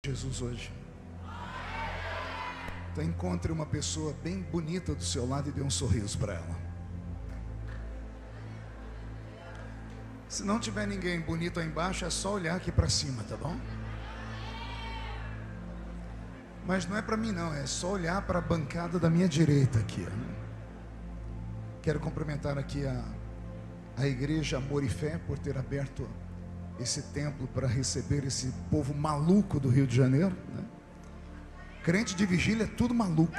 Jesus hoje. Então encontre uma pessoa bem bonita do seu lado e dê um sorriso para ela. Se não tiver ninguém bonito aí embaixo, é só olhar aqui para cima, tá bom? Mas não é para mim não, é só olhar para a bancada da minha direita aqui, né? Quero cumprimentar aqui a igreja Amor e Fé por ter aberto esse templo para receber esse povo maluco do Rio de Janeiro, né? Crente de vigília é tudo maluco,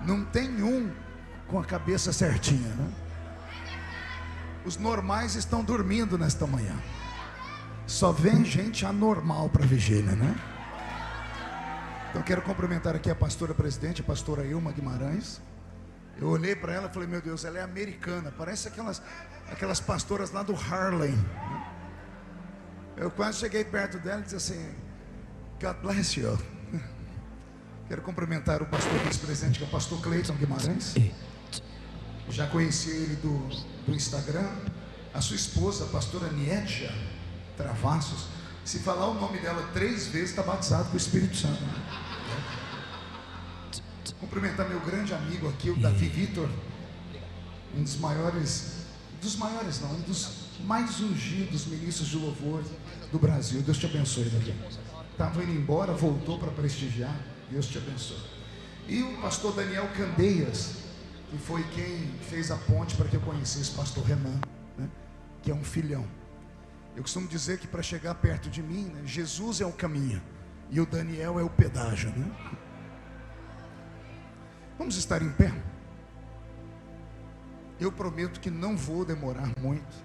não tem um com a cabeça certinha, né? Os normais estão dormindo nesta manhã, só vem gente anormal para vigília, né? Então quero cumprimentar aqui a pastora presidente, a pastora Ilma Guimarães. Eu olhei para ela e falei, meu Deus, ela é americana, parece aquelas pastoras lá do Harlem. Eu quase cheguei perto dela e disse assim, God bless you. Quero cumprimentar o pastor vice-presidente, que é o pastor Cleiton Guimarães. Já conheci ele do Instagram. A sua esposa, a pastora Nietzsche Travassos, se falar o nome dela 3 vezes, está batizado com o Espírito Santo, né? Cumprimentar meu grande amigo aqui, o Davi Vitor, um dos mais ungidos ministros de louvor do Brasil. Deus te abençoe, Davi. Estava indo embora, voltou para prestigiar. Deus te abençoe. E o pastor Daniel Candeias, que foi quem fez a ponte para que eu conhecesse o pastor Renan, né? Que é um filhão. Eu costumo dizer que para chegar perto de mim, né, Jesus é o caminho e o Daniel é o pedágio, né? Vamos estar em pé. Eu prometo que não vou demorar muito.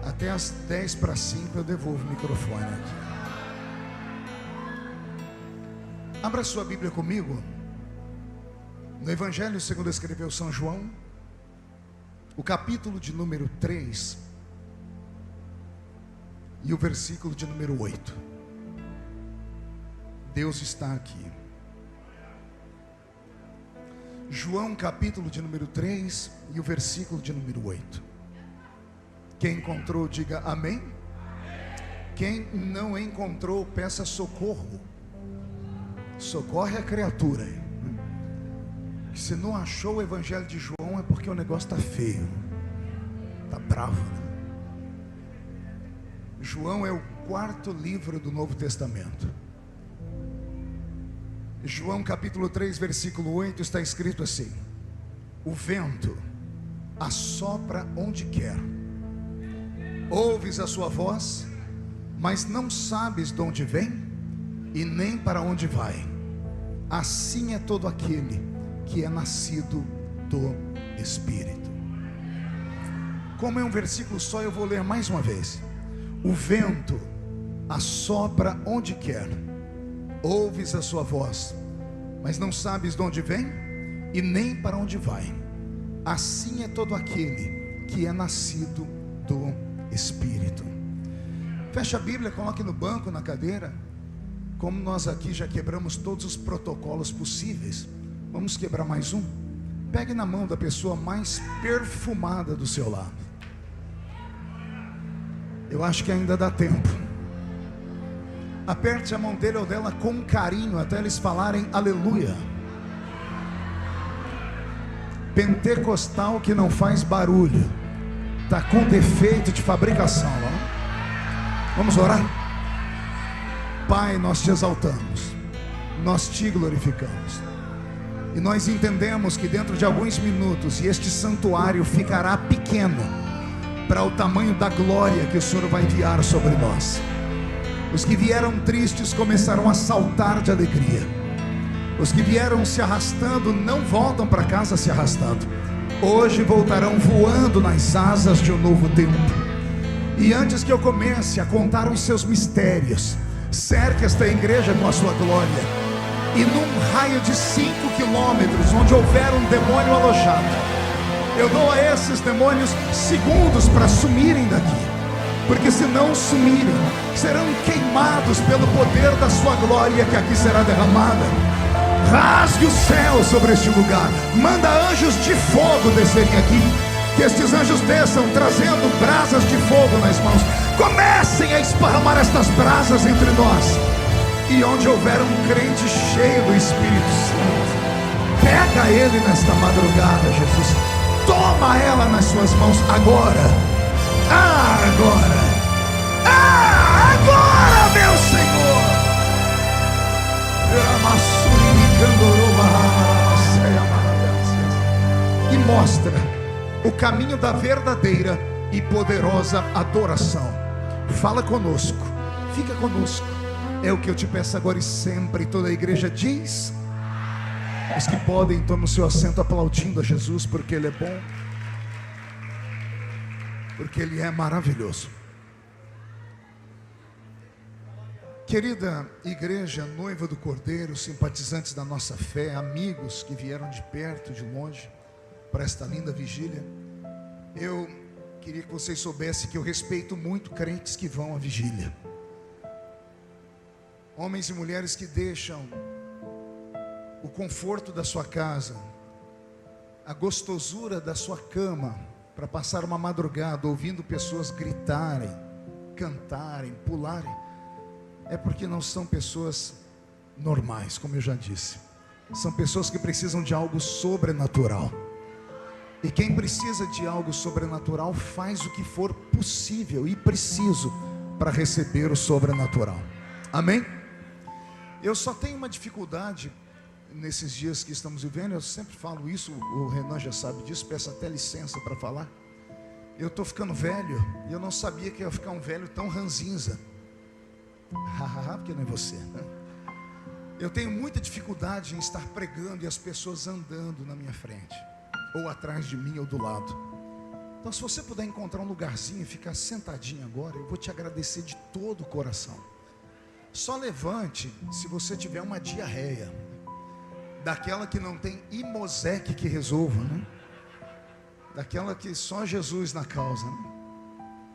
Até as 10 para 5 eu devolvo o microfone aqui. Abra sua Bíblia comigo no Evangelho segundo escreveu São João, o capítulo de número 3 e o versículo de número 8. Deus está aqui. João capítulo de número 3 e o versículo de número 8. Quem encontrou, diga amém. Quem não encontrou, peça socorro. Socorre a criatura. Se não achou o Evangelho de João, é porque o negócio está feio, está bravo, né? João é o 4º livro do Novo Testamento. João capítulo 3, versículo 8, está escrito assim: o vento assopra onde quer, ouves a sua voz, mas não sabes de onde vem e nem para onde vai. Assim é todo aquele que é nascido do Espírito. Como é um versículo só, eu vou ler mais uma vez. O vento assopra onde quer, ouves a sua voz, mas não sabes de onde vem e nem para onde vai. Assim é todo aquele que é nascido do Espírito. Feche a Bíblia, coloque no banco, na cadeira. Como nós aqui já quebramos todos os protocolos possíveis, vamos quebrar mais um. Pegue na mão da pessoa mais perfumada do seu lado. Eu acho que ainda dá tempo. Aperte a mão dele ou dela com carinho, até eles falarem aleluia. Pentecostal que não faz barulho, está com defeito de fabricação, ó. Vamos orar? Pai, nós te exaltamos, nós te glorificamos, e nós entendemos que dentro de alguns minutos este santuário ficará pequeno para o tamanho da glória que o Senhor vai enviar sobre nós. Os que vieram tristes começarão a saltar de alegria. Os que vieram se arrastando não voltam para casa se arrastando. Hoje voltarão voando nas asas de um novo tempo. E antes que eu comece a contar os seus mistérios, cerque esta igreja com a sua glória. E num raio de 5 quilômetros, onde houver um demônio alojado, eu dou a esses demônios segundos para sumirem daqui. Porque se não sumirem, serão queimados pelo poder da sua glória que aqui será derramada. Rasgue o céu sobre este lugar. Manda anjos de fogo descerem aqui. Que estes anjos desçam trazendo brasas de fogo nas mãos. Comecem a esparramar estas brasas entre nós. E onde houver um crente cheio do Espírito Santo, pega ele nesta madrugada, Jesus. Toma ela nas suas mãos agora. Agora. Agora, meu Senhor. E mostra o caminho da verdadeira e poderosa adoração. Fala conosco, fica conosco. É o que eu te peço agora e sempre. Toda a igreja diz. Os que podem, tomem o seu assento aplaudindo a Jesus, porque Ele é bom, porque Ele é maravilhoso. Querida igreja, noiva do Cordeiro, simpatizantes da nossa fé, amigos que vieram de perto, de longe, para esta linda vigília, eu queria que vocês soubessem que eu respeito muito crentes que vão à vigília. Homens e mulheres que deixam o conforto da sua casa, a gostosura da sua cama, para passar uma madrugada ouvindo pessoas gritarem, cantarem, pularem. É porque não são pessoas normais, como eu já disse. São pessoas que precisam de algo sobrenatural. E quem precisa de algo sobrenatural faz o que for possível e preciso para receber o sobrenatural. Amém? Eu só tenho uma dificuldade nesses dias que estamos vivendo. Eu sempre falo isso, o Renan já sabe disso, peço até licença para falar. Eu estou ficando velho e eu não sabia que ia ficar um velho tão ranzinza. Porque não é você, né? Eu tenho muita dificuldade em estar pregando e as pessoas andando na minha frente, ou atrás de mim, ou do lado. Então, se você puder encontrar um lugarzinho e ficar sentadinho agora, eu vou te agradecer de todo o coração. Só levante se você tiver uma diarreia, daquela que não tem Imosec que resolva, né? Daquela que só Jesus na causa, né?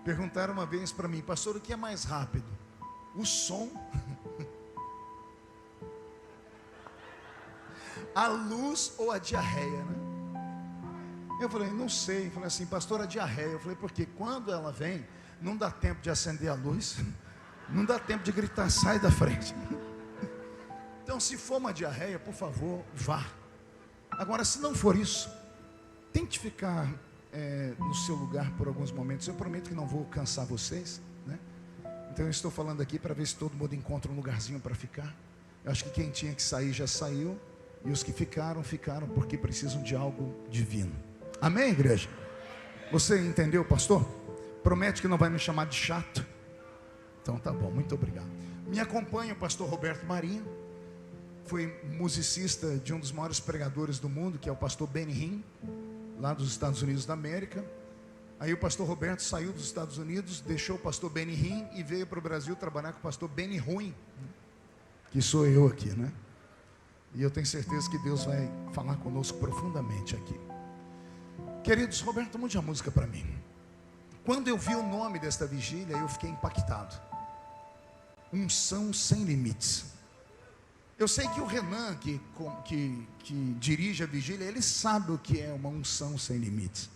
Perguntaram uma vez para mim: pastor, o que é mais rápido? O som, a luz ou a diarreia, né? Eu falei, não sei. Eu falei assim, pastor, a diarreia. Eu falei, porque quando ela vem, não dá tempo de acender a luz, não dá tempo de gritar, sai da frente. Então, se for uma diarreia, por favor, vá. Agora, se não for isso, tente ficar no seu lugar por alguns momentos. Eu prometo que não vou cansar vocês, né? Então eu estou falando aqui para ver se todo mundo encontra um lugarzinho para ficar. Eu acho que quem tinha que sair já saiu, e os que ficaram, ficaram porque precisam de algo divino. Amém, igreja? Você entendeu, pastor? Promete que não vai me chamar de chato? Então tá bom, muito obrigado. Me acompanha o pastor Roberto Marinho. Foi musicista de um dos maiores pregadores do mundo, que é o pastor Benny Hinn, lá dos Estados Unidos da América. Aí o pastor Roberto saiu dos Estados Unidos, deixou o pastor Benny Hinn e veio para o Brasil trabalhar com o pastor Benny Ruim, que sou eu aqui, né? E eu tenho certeza que Deus vai falar conosco profundamente aqui. Queridos, Roberto, mude a música para mim. Quando eu vi o nome desta vigília, eu fiquei impactado. Unção sem limites. Eu sei que o Renan, que dirige a vigília, ele sabe o que é uma unção sem limites.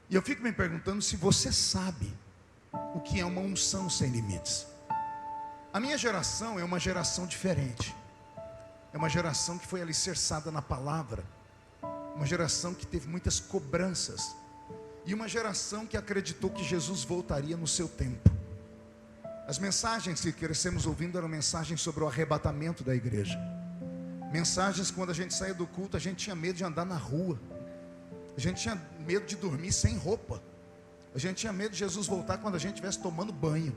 E eu fico me perguntando se você sabe o que é uma unção sem limites. A minha geração é uma geração diferente. É uma geração que foi alicerçada na palavra. Uma geração que teve muitas cobranças. E uma geração que acreditou que Jesus voltaria no seu tempo. As mensagens que crescemos ouvindo eram mensagens sobre o arrebatamento da igreja. Mensagens que quando a gente saía do culto, a gente tinha medo de andar na rua. A gente tinha medo de dormir sem roupa. A gente tinha medo de Jesus voltar quando a gente estivesse tomando banho,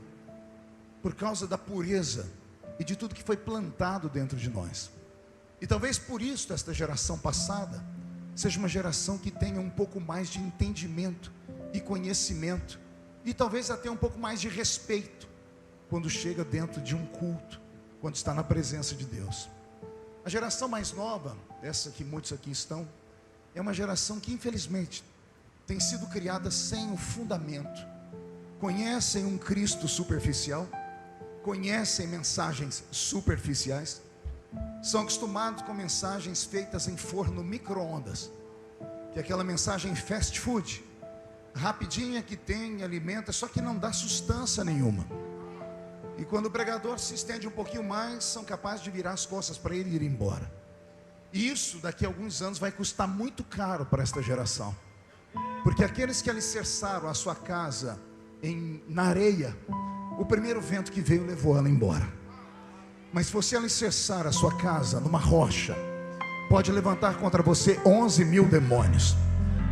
por causa da pureza e de tudo que foi plantado dentro de nós. E talvez por isso esta geração passada seja uma geração que tenha um pouco mais de entendimento e conhecimento, e talvez até um pouco mais de respeito quando chega dentro de um culto, quando está na presença de Deus. A geração mais nova, essa que muitos aqui estão, é uma geração que infelizmente tem sido criada sem o fundamento. Conhecem um Cristo superficial, conhecem mensagens superficiais, são acostumados com mensagens feitas em forno micro-ondas, que é aquela mensagem fast food, rapidinha que tem, alimenta, só que não dá sustância nenhuma. E quando o pregador se estende um pouquinho mais, são capazes de virar as costas para ele e ir embora. E isso daqui a alguns anos vai custar muito caro para esta geração. Porque aqueles que alicerçaram a sua casa na areia, o primeiro vento que veio levou ela embora. Mas se você alicerçar a sua casa numa rocha, pode levantar contra você 11.000 demônios.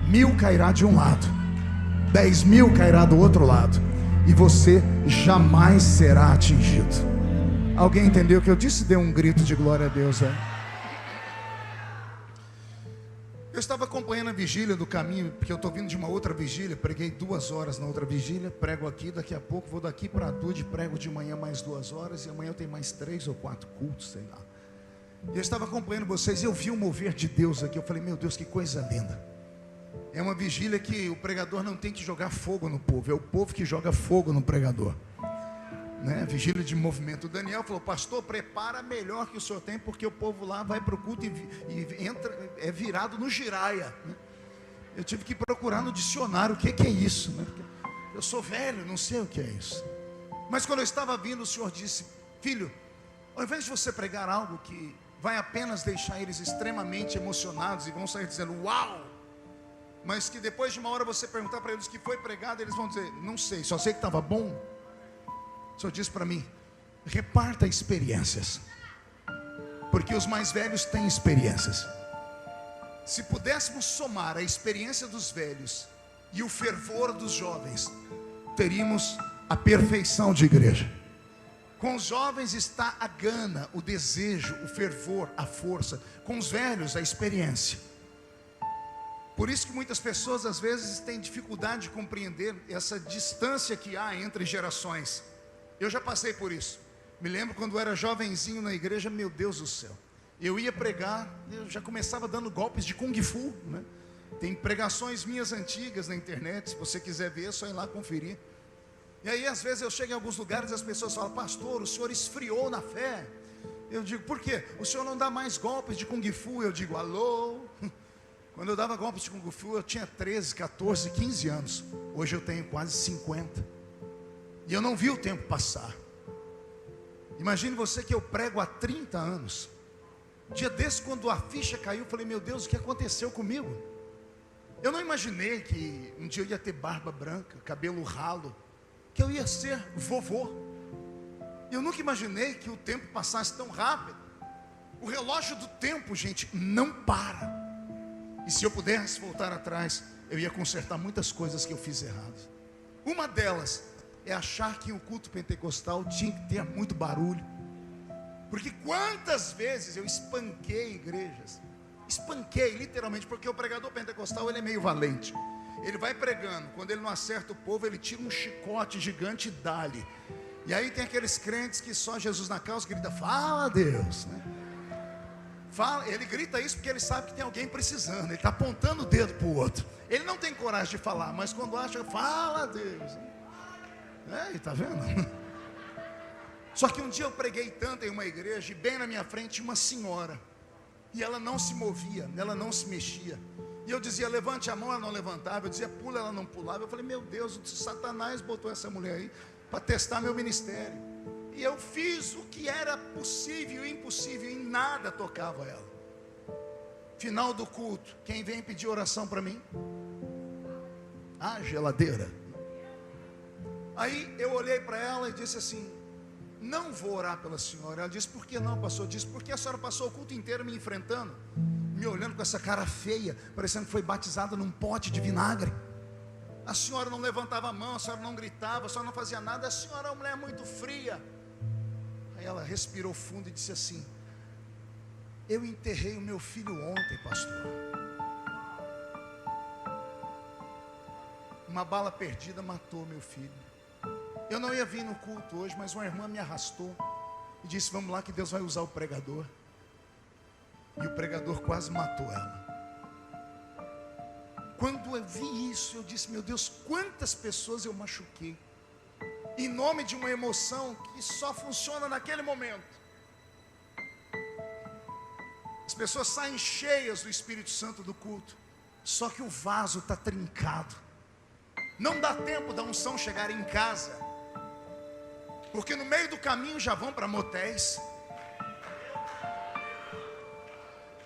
1.000 cairá de um lado, 10.000 cairá do outro lado, e você jamais será atingido. Alguém entendeu o que eu disse? Dê um grito de glória a Deus aí. Eu estava acompanhando a vigília do caminho, porque eu estou vindo de uma outra vigília. Preguei 2 horas na outra vigília, prego aqui, daqui a pouco vou daqui para Dude, prego de manhã mais 2 horas, e amanhã eu tenho mais 3 ou 4 cultos, sei lá. E eu estava acompanhando vocês, e eu vi o mover de Deus aqui. Eu falei, meu Deus, que coisa linda. É uma vigília que o pregador não tem que jogar fogo no povo, é o povo que joga fogo no pregador, né? Vigília de movimento. O Daniel falou, pastor, prepara melhor que o senhor tem, porque o povo lá vai para o culto e entra, é virado no giraia, né? Eu tive que procurar no dicionário o que é isso, né? Porque eu sou velho, não sei o que é isso. Mas quando eu estava vindo, o senhor disse, filho, ao invés de você pregar algo que vai apenas deixar eles extremamente emocionados e vão sair dizendo, uau, mas que depois de uma hora você perguntar para eles o que foi pregado, eles vão dizer, não sei, só sei que estava bom. O senhor disse para mim, reparta experiências, porque os mais velhos têm experiências. Se pudéssemos somar a experiência dos velhos e o fervor dos jovens, teríamos a perfeição de igreja. Com os jovens está a gana, o desejo, o fervor, a força. Com os velhos, a experiência. Por isso que muitas pessoas às vezes têm dificuldade de compreender essa distância que há entre gerações. Eu já passei por isso. Me lembro quando eu era jovenzinho na igreja, meu Deus do céu. Eu ia pregar, eu já começava dando golpes de Kung Fu, né? Tem pregações minhas antigas na internet, se você quiser ver, é só ir lá conferir. E aí às vezes eu chego em alguns lugares e as pessoas falam, pastor, o senhor esfriou na fé. Eu digo, por quê? O senhor não dá mais golpes de Kung Fu? Eu digo, alô? Quando eu dava golpes de Kung Fu, eu tinha 13, 14, 15 anos. Hoje eu tenho quase 50. E eu não vi o tempo passar. Imagine você que eu prego há 30 anos. Dia desse, quando a ficha caiu, eu falei, meu Deus, o que aconteceu comigo? Eu não imaginei que um dia eu ia ter barba branca, cabelo ralo, que eu ia ser vovô. Eu nunca imaginei que o tempo passasse tão rápido. O relógio do tempo, gente, não para. E se eu pudesse voltar atrás, eu ia consertar muitas coisas que eu fiz errado. Uma delas é achar que o culto pentecostal tinha que ter muito barulho. Porque quantas vezes eu espanquei igrejas. Espanquei, literalmente, porque o pregador pentecostal, ele é meio valente. Ele vai pregando, quando ele não acerta o povo, ele tira um chicote gigante e dá-lhe. E aí tem aqueles crentes que só Jesus na causa grita, fala Deus, né? Fala, ele grita isso porque ele sabe que tem alguém precisando. Ele está apontando o dedo para o outro. Ele não tem coragem de falar, mas quando acha, fala Deus. Está vendo? Só que um dia eu preguei tanto em uma igreja, e bem na minha frente tinha uma senhora, e ela não se movia, ela não se mexia. E eu dizia, levante a mão, ela não levantava. Eu dizia, pula, ela não pulava. Eu falei, meu Deus, o Satanás botou essa mulher aí para testar meu ministério. E eu fiz o que era possível e impossível, e nada tocava ela. Final do culto, quem vem pedir oração para mim? A geladeira. Aí eu olhei para ela e disse assim, não vou orar pela senhora. Ela disse, por que não, pastor? Disse, porque a senhora passou o culto inteiro me enfrentando, me olhando com essa cara feia, parecendo que foi batizada num pote de vinagre. A senhora não levantava a mão, a senhora não gritava, a senhora não fazia nada. A senhora é uma mulher muito fria. Aí ela respirou fundo e disse assim, eu enterrei o meu filho ontem, pastor. Uma bala perdida matou meu filho. Eu não ia vir no culto hoje, mas uma irmã me arrastou e disse, vamos lá que Deus vai usar o pregador. E o pregador quase matou ela. Quando eu vi isso, eu disse, meu Deus, quantas pessoas eu machuquei, em nome de uma emoção que só funciona naquele momento. As pessoas saem cheias do Espírito Santo do culto, só que o vaso está trincado. Não dá tempo da unção chegar em casa, porque no meio do caminho já vão para motéis.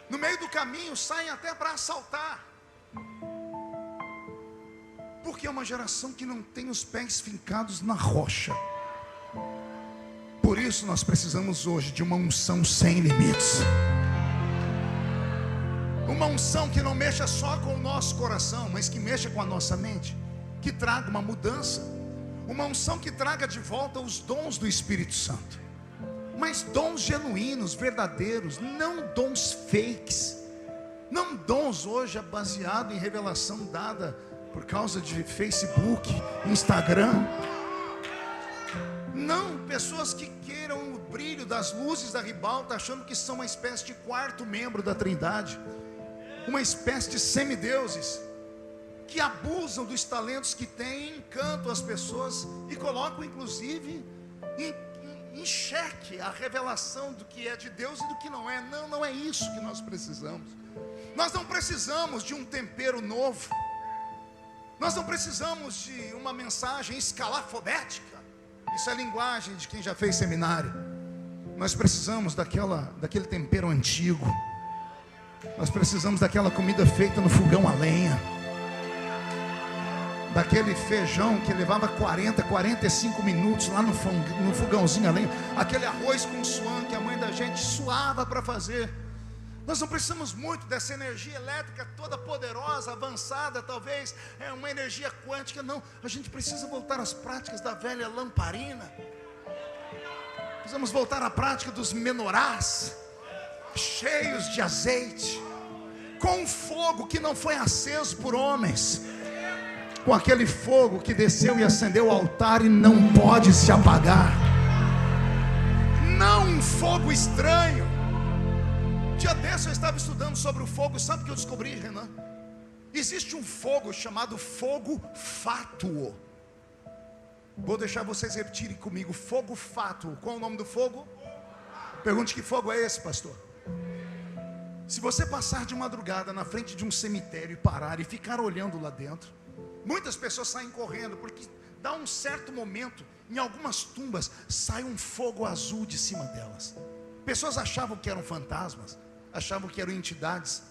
No meio do caminho saem até para assaltar. Porque é uma geração que não tem os pés fincados na rocha. Por isso nós precisamos hoje de uma unção sem limites. Uma unção que não mexa só com o nosso coração, mas que mexa com a nossa mente, que traga uma mudança. Uma unção que traga de volta os dons do Espírito Santo, mas dons genuínos, verdadeiros, não dons fakes. Não dons hoje baseado em revelação dada por causa de Facebook, Instagram. Não, pessoas que queiram o brilho das luzes da ribalta, achando que são uma espécie de quarto membro da Trindade, uma espécie de semideuses, que abusam dos talentos que têm, encantam as pessoas e colocam inclusive em xeque a revelação do que é de Deus e do que não é. Não é isso que nós precisamos. Nós não precisamos de um tempero novo. Nós não precisamos de uma mensagem escalafobética. Isso é a linguagem de quem já fez seminário. Nós precisamos daquele tempero antigo. Nós precisamos daquela comida feita no fogão a lenha, daquele feijão que levava 45 minutos lá no fogãozinho a lenha, aquele arroz com suã que a mãe da gente suava para fazer. Nós não precisamos muito dessa energia elétrica toda poderosa, avançada, talvez é uma energia quântica. Não, a gente precisa voltar às práticas da velha lamparina. Precisamos voltar à prática dos menorás, cheios de azeite, com um fogo que não foi aceso por homens, com aquele fogo que desceu e acendeu o altar e não pode se apagar. Não um fogo estranho. Dia desse eu estava estudando sobre o fogo. Sabe o que eu descobri, Renan? Existe um fogo chamado fogo fátuo. Vou deixar vocês repetirem comigo: fogo fátuo. Qual é o nome do fogo? Pergunte: que fogo é esse, pastor? Se você passar de madrugada na frente de um cemitério e parar e ficar olhando lá dentro, muitas pessoas saem correndo, porque dá um certo momento, em algumas tumbas, sai um fogo azul de cima delas. Pessoas achavam que eram fantasmas, achavam que eram entidades.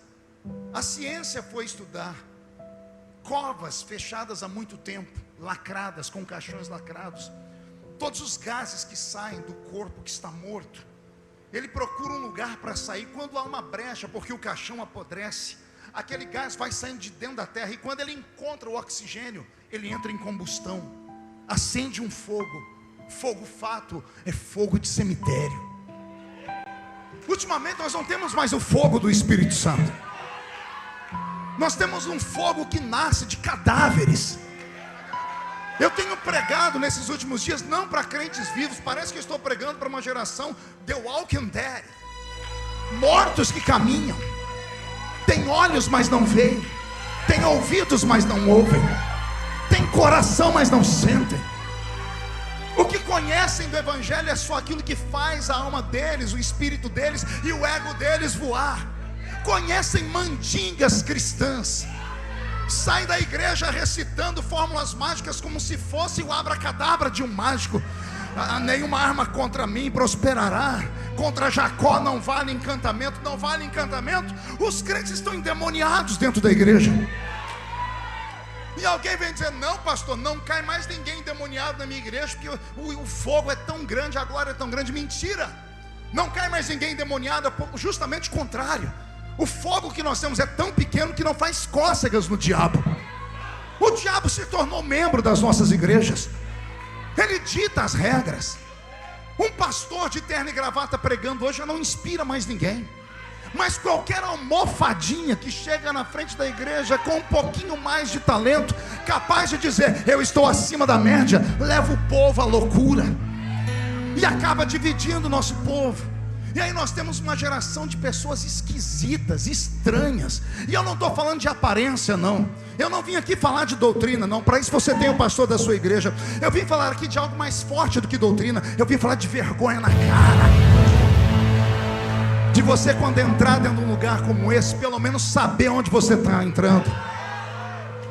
A ciência foi estudar covas fechadas há muito tempo, lacradas, com caixões lacrados. Todos os gases que saem do corpo que está morto, ele procura um lugar para sair. Quando há uma brecha, porque o caixão apodrece, aquele gás vai saindo de dentro da terra, e quando ele encontra o oxigênio, ele entra em combustão, acende um fogo. Fogo fato é fogo de cemitério. Ultimamente nós não temos mais o fogo do Espírito Santo. Nós temos um fogo que nasce de cadáveres. Eu tenho pregado nesses últimos dias, não para crentes vivos, parece que eu estou pregando para uma geração The Walking Dead, mortos que caminham, tem olhos mas não veem, tem ouvidos mas não ouvem, tem coração mas não sentem. O que conhecem do Evangelho é só aquilo que faz a alma deles, o espírito deles e o ego deles voar. Conhecem mandingas cristãs, saem da igreja recitando fórmulas mágicas como se fosse o abracadabra de um mágico. Nenhuma arma contra mim prosperará, contra Jacó não vale encantamento. Não vale encantamento. Os crentes estão endemoniados dentro da igreja. E alguém vem dizer: não, pastor, não cai mais ninguém endemoniado na minha igreja, porque o fogo é tão grande, a glória é tão grande. Mentira, não cai mais ninguém endemoniado. Justamente o contrário. O fogo que nós temos é tão pequeno que não faz cócegas no diabo. O diabo se tornou membro das nossas igrejas. Ele dita as regras. Um pastor de terno e gravata pregando hoje já não inspira mais ninguém. Mas qualquer almofadinha que chega na frente da igreja com um pouquinho mais de talento, capaz de dizer: eu estou acima da média, leva o povo à loucura e acaba dividindo o nosso povo. E aí nós temos uma geração de pessoas esquisitas, estranhas. E eu não estou falando de aparência, não. Eu não vim aqui falar de doutrina, não. Para isso você tem o pastor da sua igreja. Eu vim falar aqui de algo mais forte do que doutrina. Eu vim falar de vergonha na cara. De você, quando entrar dentro de um lugar como esse, pelo menos saber onde você está entrando.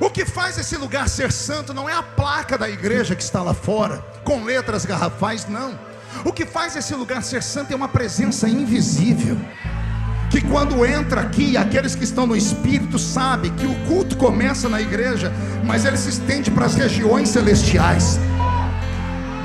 O que faz esse lugar ser santo não é a placa da igreja que está lá fora, com letras garrafais, não. O que faz esse lugar ser santo é uma presença invisível, que quando entra aqui, aqueles que estão no Espírito sabem que o culto começa na igreja, mas ele se estende para as regiões celestiais.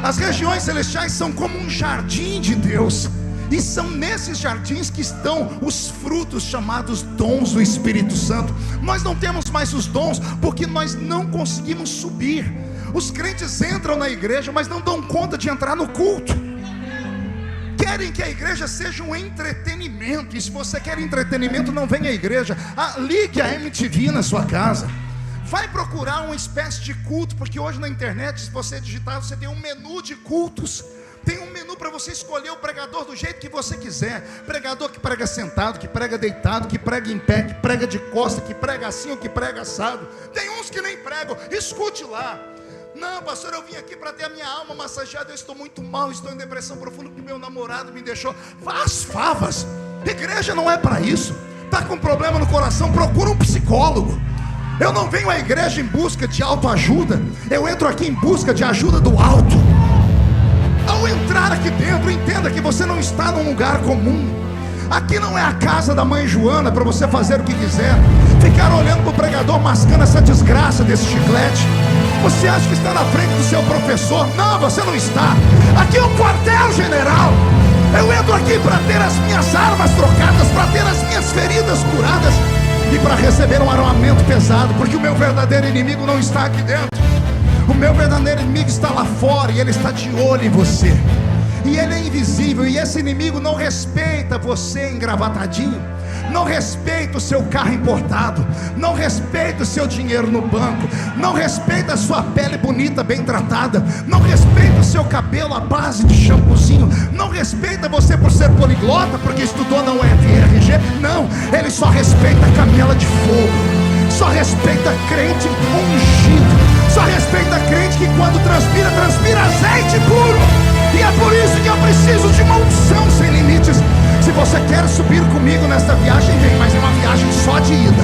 As regiões celestiais são como um jardim de Deus, e são nesses jardins que estão os frutos chamados dons do Espírito Santo. Nós não temos mais os dons porque nós não conseguimos subir. Os crentes entram na igreja, mas não dão conta de entrar no culto. Querem que a igreja seja um entretenimento, e se você quer entretenimento, não venha à igreja. Ligue a MTV na sua casa. Vai procurar uma espécie de culto, porque hoje na internet, se você digitar, você tem um menu de cultos. Tem um menu para você escolher o pregador do jeito que você quiser. Pregador que prega sentado, que prega deitado, que prega em pé, que prega de costa, que prega assim ou que prega assado. Tem uns que nem pregam, escute lá. Não, pastor, eu vim aqui para ter a minha alma massageada. Eu estou muito mal, estou em depressão profunda porque meu namorado me deixou. Faz favas. Igreja não é para isso. Está com problema no coração, procura um psicólogo. Eu não venho à igreja em busca de autoajuda. Eu entro aqui em busca de ajuda do alto. Ao entrar aqui dentro, entenda que você não está num lugar comum. Aqui não é a casa da mãe Joana para você fazer o que quiser, ficar olhando para o pregador mascando essa desgraça desse chiclete. Você acha que está na frente do seu professor? Não, você não está. Aqui é o quartel-general. Eu entro aqui para ter as minhas armas trocadas, para ter as minhas feridas curadas e para receber um armamento pesado, porque o meu verdadeiro inimigo não está aqui dentro. O meu verdadeiro inimigo está lá fora, e ele está de olho em você. E ele é invisível, e esse inimigo não respeita você engravatadinho, não respeita o seu carro importado, não respeita o seu dinheiro no banco, não respeita a sua pele bonita, bem tratada, não respeita o seu cabelo à base de shampoozinho, não respeita você por ser poliglota, porque estudou na UFRG. Não, ele só respeita a canela de fogo, só respeita crente ungido, só respeita crente que quando transpira, transpira azeite puro. E é por isso que eu preciso de uma unção sem limites. Se você quer subir comigo nesta viagem, vem, mas é uma viagem só de ida.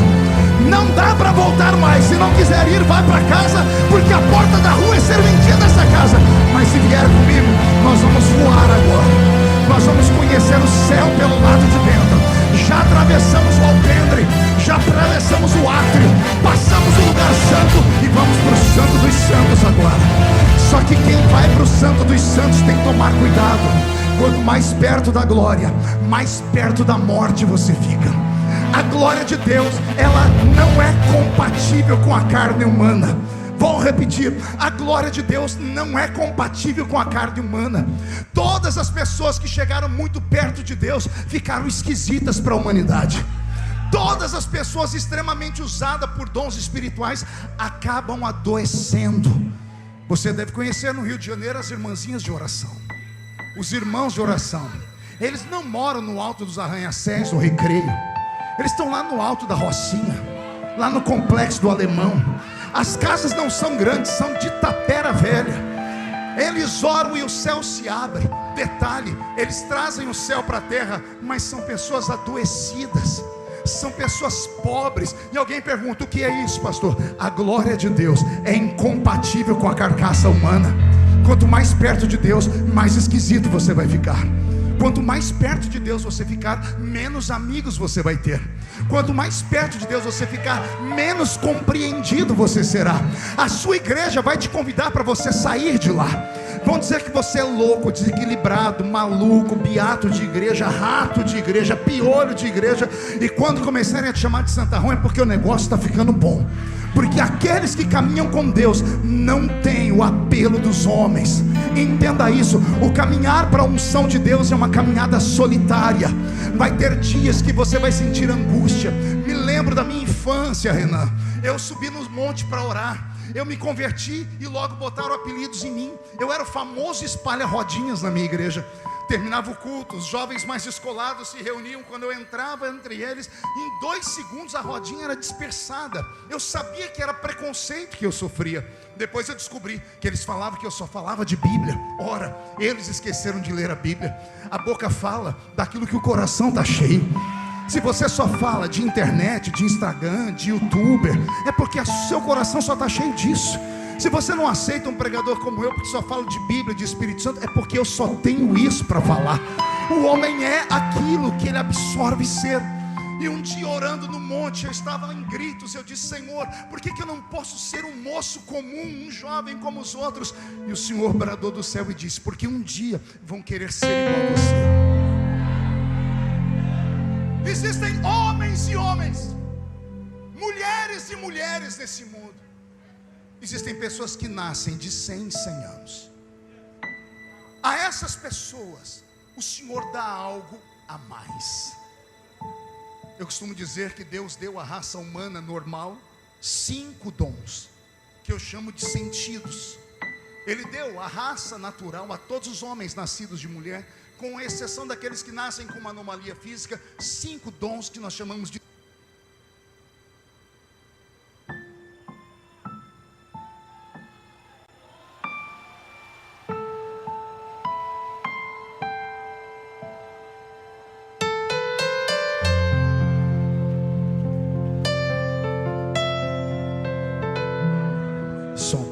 Não dá para voltar mais. Se não quiser ir, vai para casa, porque a porta da rua é ser vendida essa casa. Mas se vier comigo, nós vamos voar agora. Nós vamos conhecer o céu pelo lado de dentro. Já atravessamos o alpendre, já atravessamos o átrio, passamos o lugar santo e vamos para o santo dos santos agora. Só que quem vai para o santo dos santos tem que tomar cuidado. Quanto mais perto da glória, mais perto da morte você fica. A glória de Deus, ela não é compatível com a carne humana. Vou repetir, a glória de Deus não é compatível com a carne humana. Todas as pessoas que chegaram muito perto de Deus ficaram esquisitas para a humanidade. Todas as pessoas extremamente usadas por dons espirituais acabam adoecendo. Você deve conhecer no Rio de Janeiro as irmãzinhas de oração, os irmãos de oração. Eles não moram no alto dos arranha-céus ou Recreio. Eles estão lá no alto da Rocinha, lá no complexo do Alemão. As casas não são grandes, são de tapera velha. Eles oram e o céu se abre. Detalhe, eles trazem o céu para a terra, mas são pessoas adoecidas, são pessoas pobres. E alguém pergunta: o que é isso, pastor? A glória de Deus é incompatível com a carcaça humana. Quanto mais perto de Deus, mais esquisito você vai ficar. Quanto mais perto de Deus você ficar, menos amigos você vai ter. Quanto mais perto de Deus você ficar, menos compreendido você será. A sua igreja vai te convidar para você sair de lá. Vão dizer que você é louco, desequilibrado, maluco, beato de igreja, rato de igreja, piolho de igreja. E quando começarem a te chamar de santarrão, é porque o negócio está ficando bom. Porque aqueles que caminham com Deus não têm o apelo dos homens. Entenda isso. O caminhar para a unção de Deus é uma caminhada solitária. Vai ter dias que você vai sentir angústia. Me lembro da minha infância, Renan. Eu subi no monte para orar. Eu me converti e logo botaram apelidos em mim. Eu era o famoso espalha-rodinhas na minha igreja. Terminava o culto, os jovens mais descolados se reuniam. Quando eu entrava entre eles, em 2 segundos a rodinha era dispersada. Eu sabia que era preconceito que eu sofria. Depois eu descobri que eles falavam que eu só falava de Bíblia. Ora, eles esqueceram de ler a Bíblia. A boca fala daquilo que o coração está cheio. Se você só fala de internet, de Instagram, de youtuber, é porque o seu coração só está cheio disso. Se você não aceita um pregador como eu, porque só falo de Bíblia, de Espírito Santo, é porque eu só tenho isso para falar. O homem é aquilo que ele absorve ser. E um dia orando no monte, eu estava em gritos, eu disse: Senhor, por que eu não posso ser um moço comum, um jovem como os outros? E o Senhor bradou do céu e disse: porque um dia vão querer ser igual a você. Existem homens e homens, mulheres e mulheres nesse mundo. Existem pessoas que nascem de 100 em 100 anos. A essas pessoas o Senhor dá algo a mais. Eu costumo dizer que Deus deu à raça humana normal 5 dons, que eu chamo de sentidos. Ele deu à raça natural, a todos os homens nascidos de mulher, com exceção daqueles que nascem com uma anomalia física, 5 dons que nós chamamos de som.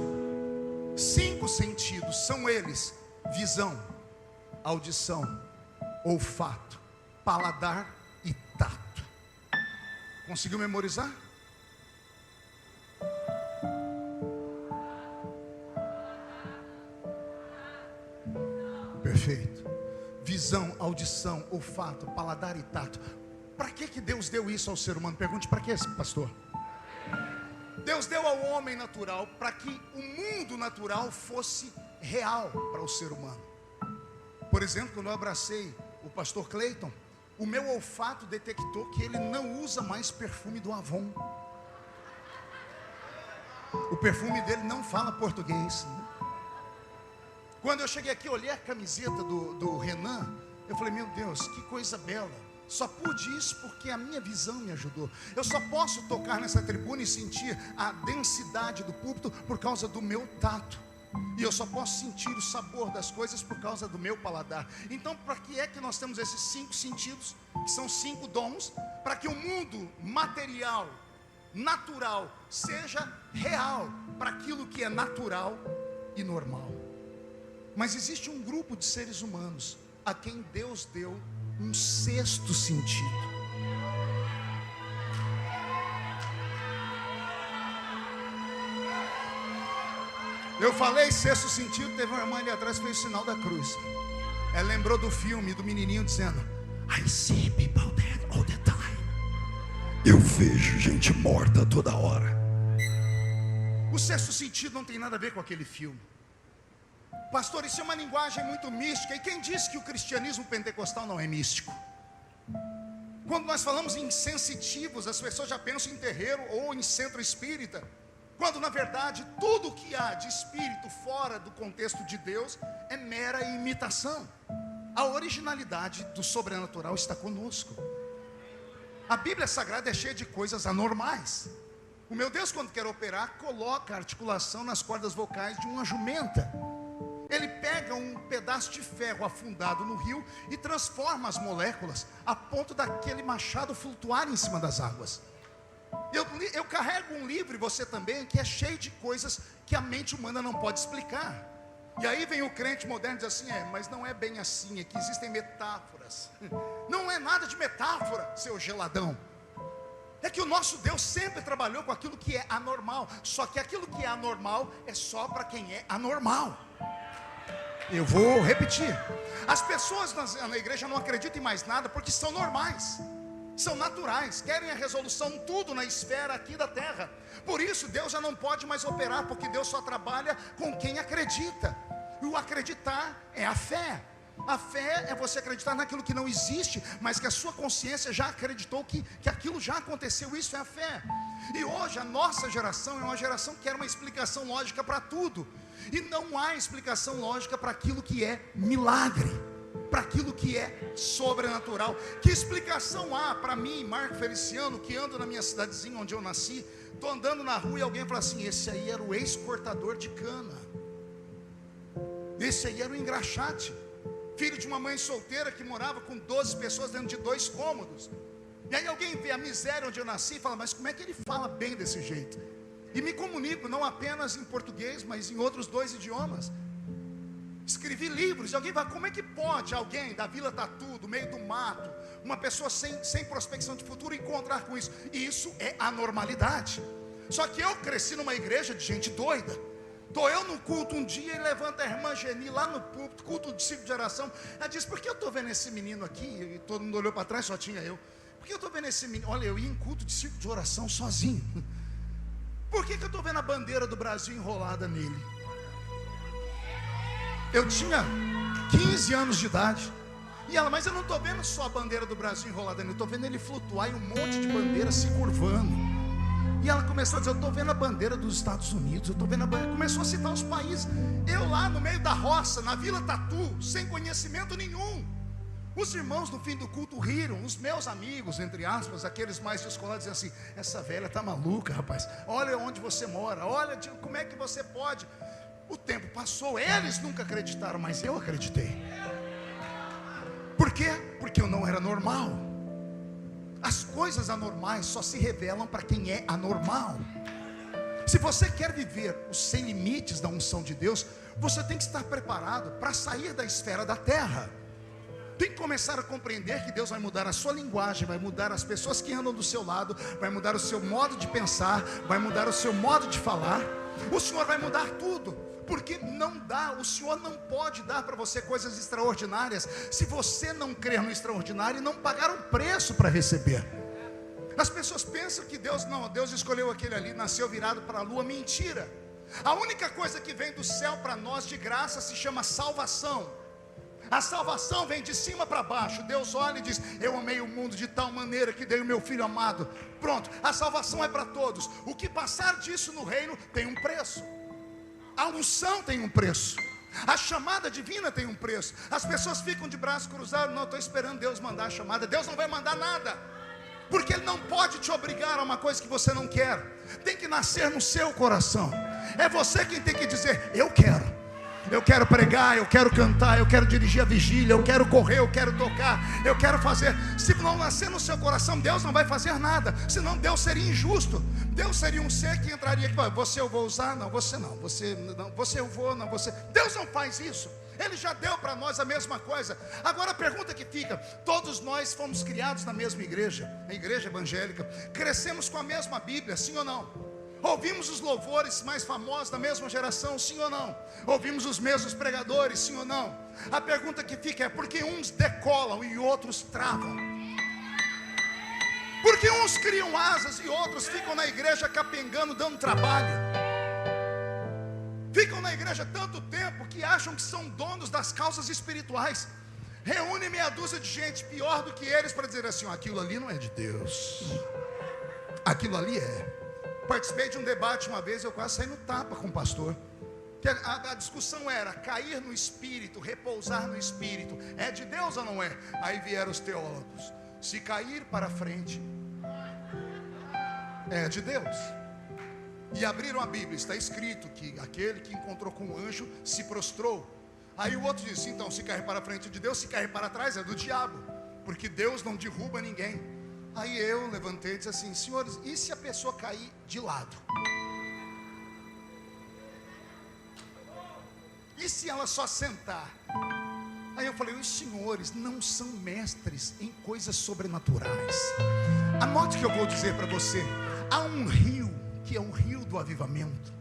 5 sentidos são eles: visão, audição, olfato, paladar e tato. Conseguiu memorizar? Perfeito. Visão, audição, olfato, paladar e tato. Para que Deus deu isso ao ser humano? Pergunte: para que, pastor? Deus deu ao homem natural para que o mundo natural fosse real para o ser humano. Por exemplo, quando eu abracei o pastor Cleiton, o meu olfato detectou que ele não usa mais perfume do Avon. O perfume dele não fala português, né? Quando eu cheguei aqui, olhei a camiseta do Renan, eu falei: meu Deus, que coisa bela. Só pude isso porque a minha visão me ajudou. Eu só posso tocar nessa tribuna e sentir a densidade do púlpito por causa do meu tato. E eu só posso sentir o sabor das coisas por causa do meu paladar. Então, para que é que nós temos esses 5 sentidos, que são 5 dons? Para que o mundo material, natural, seja real para aquilo que é natural e normal. Mas existe um grupo de seres humanos a quem Deus deu um 6º sentido. Eu falei 6º sentido, teve uma irmã ali atrás que fez o sinal da cruz. Ela lembrou do filme, do menininho dizendo: I see people dead all the time. Eu vejo gente morta toda hora. O 6º sentido não tem nada a ver com aquele filme. Pastor, isso é uma linguagem muito mística. E quem disse que o cristianismo pentecostal não é místico? Quando nós falamos em sensitivos, as pessoas já pensam em terreiro ou em centro espírita, quando na verdade tudo o que há de espírito fora do contexto de Deus é mera imitação. A originalidade do sobrenatural está conosco. A Bíblia Sagrada é cheia de coisas anormais. O meu Deus, quando quer operar, coloca a articulação nas cordas vocais de uma jumenta. Ele pega um pedaço de ferro afundado no rio e transforma as moléculas a ponto daquele machado flutuar em cima das águas. Eu carrego um livro, e você também, que é cheio de coisas que a mente humana não pode explicar. E aí vem o crente moderno e diz assim: mas não é bem assim, é que existem metáforas. Não é nada de metáfora, seu geladão. É que o nosso Deus sempre trabalhou com aquilo que é anormal. Só que aquilo que é anormal é só para quem é anormal. Eu vou repetir. As pessoas na igreja não acreditam em mais nada porque são normais, são naturais, querem a resolução tudo na esfera aqui da terra. Por isso Deus já não pode mais operar, porque Deus só trabalha com quem acredita. E o acreditar é a fé. A fé é você acreditar naquilo que não existe, mas que a sua consciência já acreditou que aquilo já aconteceu. Isso é a fé. E hoje a nossa geração é uma geração que quer uma explicação lógica para tudo. E não há explicação lógica para aquilo que é milagre, para aquilo que é sobrenatural. Que explicação há para mim, Marco Feliciano, que ando na minha cidadezinha onde eu nasci, estou andando na rua e alguém fala assim: esse aí era o ex-cortador de cana, esse aí era o engraxate, filho de uma mãe solteira que morava com 12 pessoas dentro de 2 cômodos. E aí alguém vê a miséria onde eu nasci e fala, mas como é que ele fala bem desse jeito? E me comunico não apenas em português, mas em outros 2 idiomas. Escrevi livros, e alguém vai, como é que pode alguém da Vila Tatu, do meio do mato, uma pessoa sem prospecção de futuro, encontrar com isso? E isso é anormalidade. Só que eu cresci numa igreja de gente doida. Estou eu no culto um dia e levanta a irmã Geni lá no púlpito, culto de ciclo de oração. Ela diz, por que eu estou vendo esse menino aqui? E todo mundo olhou para trás, só tinha eu. Por que eu estou vendo esse menino? Olha, eu ia em culto de ciclo de oração sozinho. Por que eu estou vendo a bandeira do Brasil enrolada nele? Eu tinha 15 anos de idade. E ela, mas eu não estou vendo só a bandeira do Brasil enrolada nele, eu estou vendo ele flutuar e um monte de bandeira se curvando. E ela começou a dizer, eu estou vendo a bandeira dos Estados Unidos, eu estou vendo a bandeira. Começou a citar os países. Eu lá no meio da roça, na Vila Tatu, sem conhecimento nenhum. Os irmãos no fim do culto riram, os meus amigos, entre aspas, aqueles mais descolados, diziam assim, essa velha está maluca, rapaz. Olha onde você mora, olha como é que você pode. O tempo passou, eles nunca acreditaram, mas eu acreditei. Por quê? Porque eu não era normal. As coisas anormais só se revelam para quem é anormal. Se você quer viver os sem limites da unção de Deus, você tem que estar preparado para sair da esfera da terra. Tem que começar a compreender que Deus vai mudar a sua linguagem, vai mudar as pessoas que andam do seu lado, vai mudar o seu modo de pensar, vai mudar o seu modo de falar. O Senhor vai mudar tudo, porque não dá, o Senhor não pode dar para você coisas extraordinárias se você não crer no extraordinário e não pagar um preço para receber. As pessoas pensam que Deus escolheu aquele ali, nasceu virado para a lua. Mentira. A única coisa que vem do céu para nós de graça se chama salvação. A salvação vem de cima para baixo. Deus olha e diz, eu amei o mundo de tal maneira que dei o meu filho amado. Pronto, a salvação é para todos. O que passar disso no reino tem um preço. A unção tem um preço. A chamada divina tem um preço. As pessoas ficam de braços cruzados, não, estou esperando Deus mandar a chamada. Deus não vai mandar nada, porque Ele não pode te obrigar a uma coisa que você não quer. Tem que nascer no seu coração. É você quem tem que dizer, eu quero pregar, eu quero cantar, eu quero dirigir a vigília, eu quero correr, eu quero tocar, eu quero fazer. Se não nascer no seu coração, Deus não vai fazer nada. Senão Deus seria injusto. Deus seria um ser que entraria aqui, você eu vou usar, não, você não, você eu vou, não, você. Deus não faz isso. Ele já deu para nós a mesma coisa. Agora a pergunta que fica, todos nós fomos criados na mesma igreja, a igreja evangélica, crescemos com a mesma Bíblia, sim ou não? Ouvimos os louvores mais famosos da mesma geração, sim ou não? Ouvimos os mesmos pregadores, sim ou não? A pergunta que fica é, por que uns decolam e outros travam? Porque uns criam asas e outros ficam na igreja capengando, dando trabalho. Ficam na igreja tanto tempo que acham que são donos das causas espirituais. Reúne meia dúzia de gente pior do que eles para dizer assim, aquilo ali não é de Deus, aquilo ali é. Participei de um debate uma vez, eu quase saí no tapa com o pastor. A discussão era cair no espírito, repousar no espírito, é de Deus ou não é? Aí vieram os teólogos, se cair para frente é de Deus. E abriram a Bíblia, está escrito que aquele que encontrou com o anjo se prostrou. Aí o outro disse, então se cair para frente é de Deus, se cair para trás é do diabo, porque Deus não derruba ninguém. Aí eu levantei e disse assim, senhores, e se a pessoa cair de lado? E se ela só sentar? Aí eu falei, os senhores não são mestres em coisas sobrenaturais. Anote o que eu vou dizer para você. Há um rio, que é o rio do avivamento.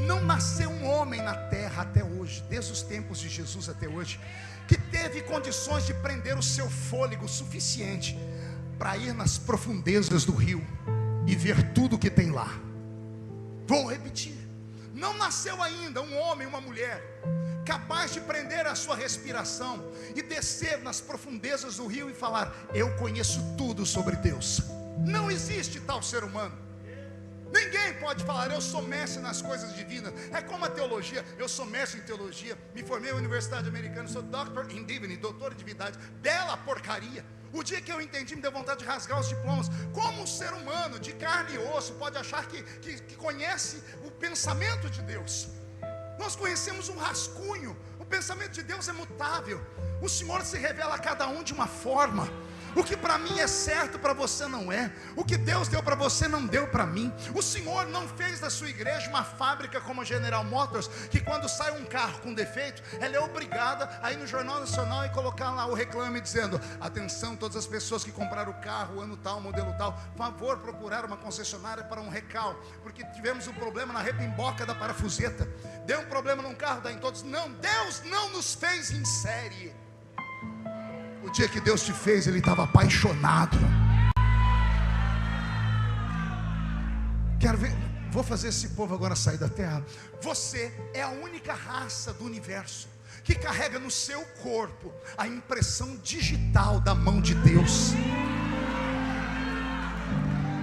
Não nasceu um homem na terra até hoje, desde os tempos de Jesus até hoje, que teve condições de prender o seu fôlego suficiente para ir nas profundezas do rio e ver tudo que tem lá. Vou repetir, não nasceu ainda um homem, uma mulher capaz de prender a sua respiração e descer nas profundezas do rio e falar, eu conheço tudo sobre Deus. Não existe tal ser humano. Ninguém pode falar, eu sou mestre nas coisas divinas. É como a teologia, eu sou mestre em teologia, me formei na Universidade Americana, sou Doctor in Divinity, doutor em divindade. Bela porcaria. O dia que eu entendi, me deu vontade de rasgar os diplomas. Como um ser humano de carne e osso pode achar que conhece o pensamento de Deus? Nós conhecemos um rascunho. O pensamento de Deus é mutável. O Senhor se revela a cada um de uma forma. O que para mim é certo, para você não é. O que Deus deu para você, não deu para mim. O Senhor não fez da sua igreja uma fábrica como a General Motors, que quando sai um carro com defeito, ela é obrigada a ir no Jornal Nacional e colocar lá o reclame dizendo: atenção, todas as pessoas que compraram o carro, ano tal, modelo tal, favor procurar uma concessionária para um recal, porque tivemos um problema na repimboca da parafuseta, deu um problema num carro, daí em todos. Não, Deus não nos fez em série. O dia que Deus te fez, Ele estava apaixonado. Quero ver, vou fazer esse povo agora sair da terra. Você é a única raça do universo que carrega no seu corpo a impressão digital da mão de Deus.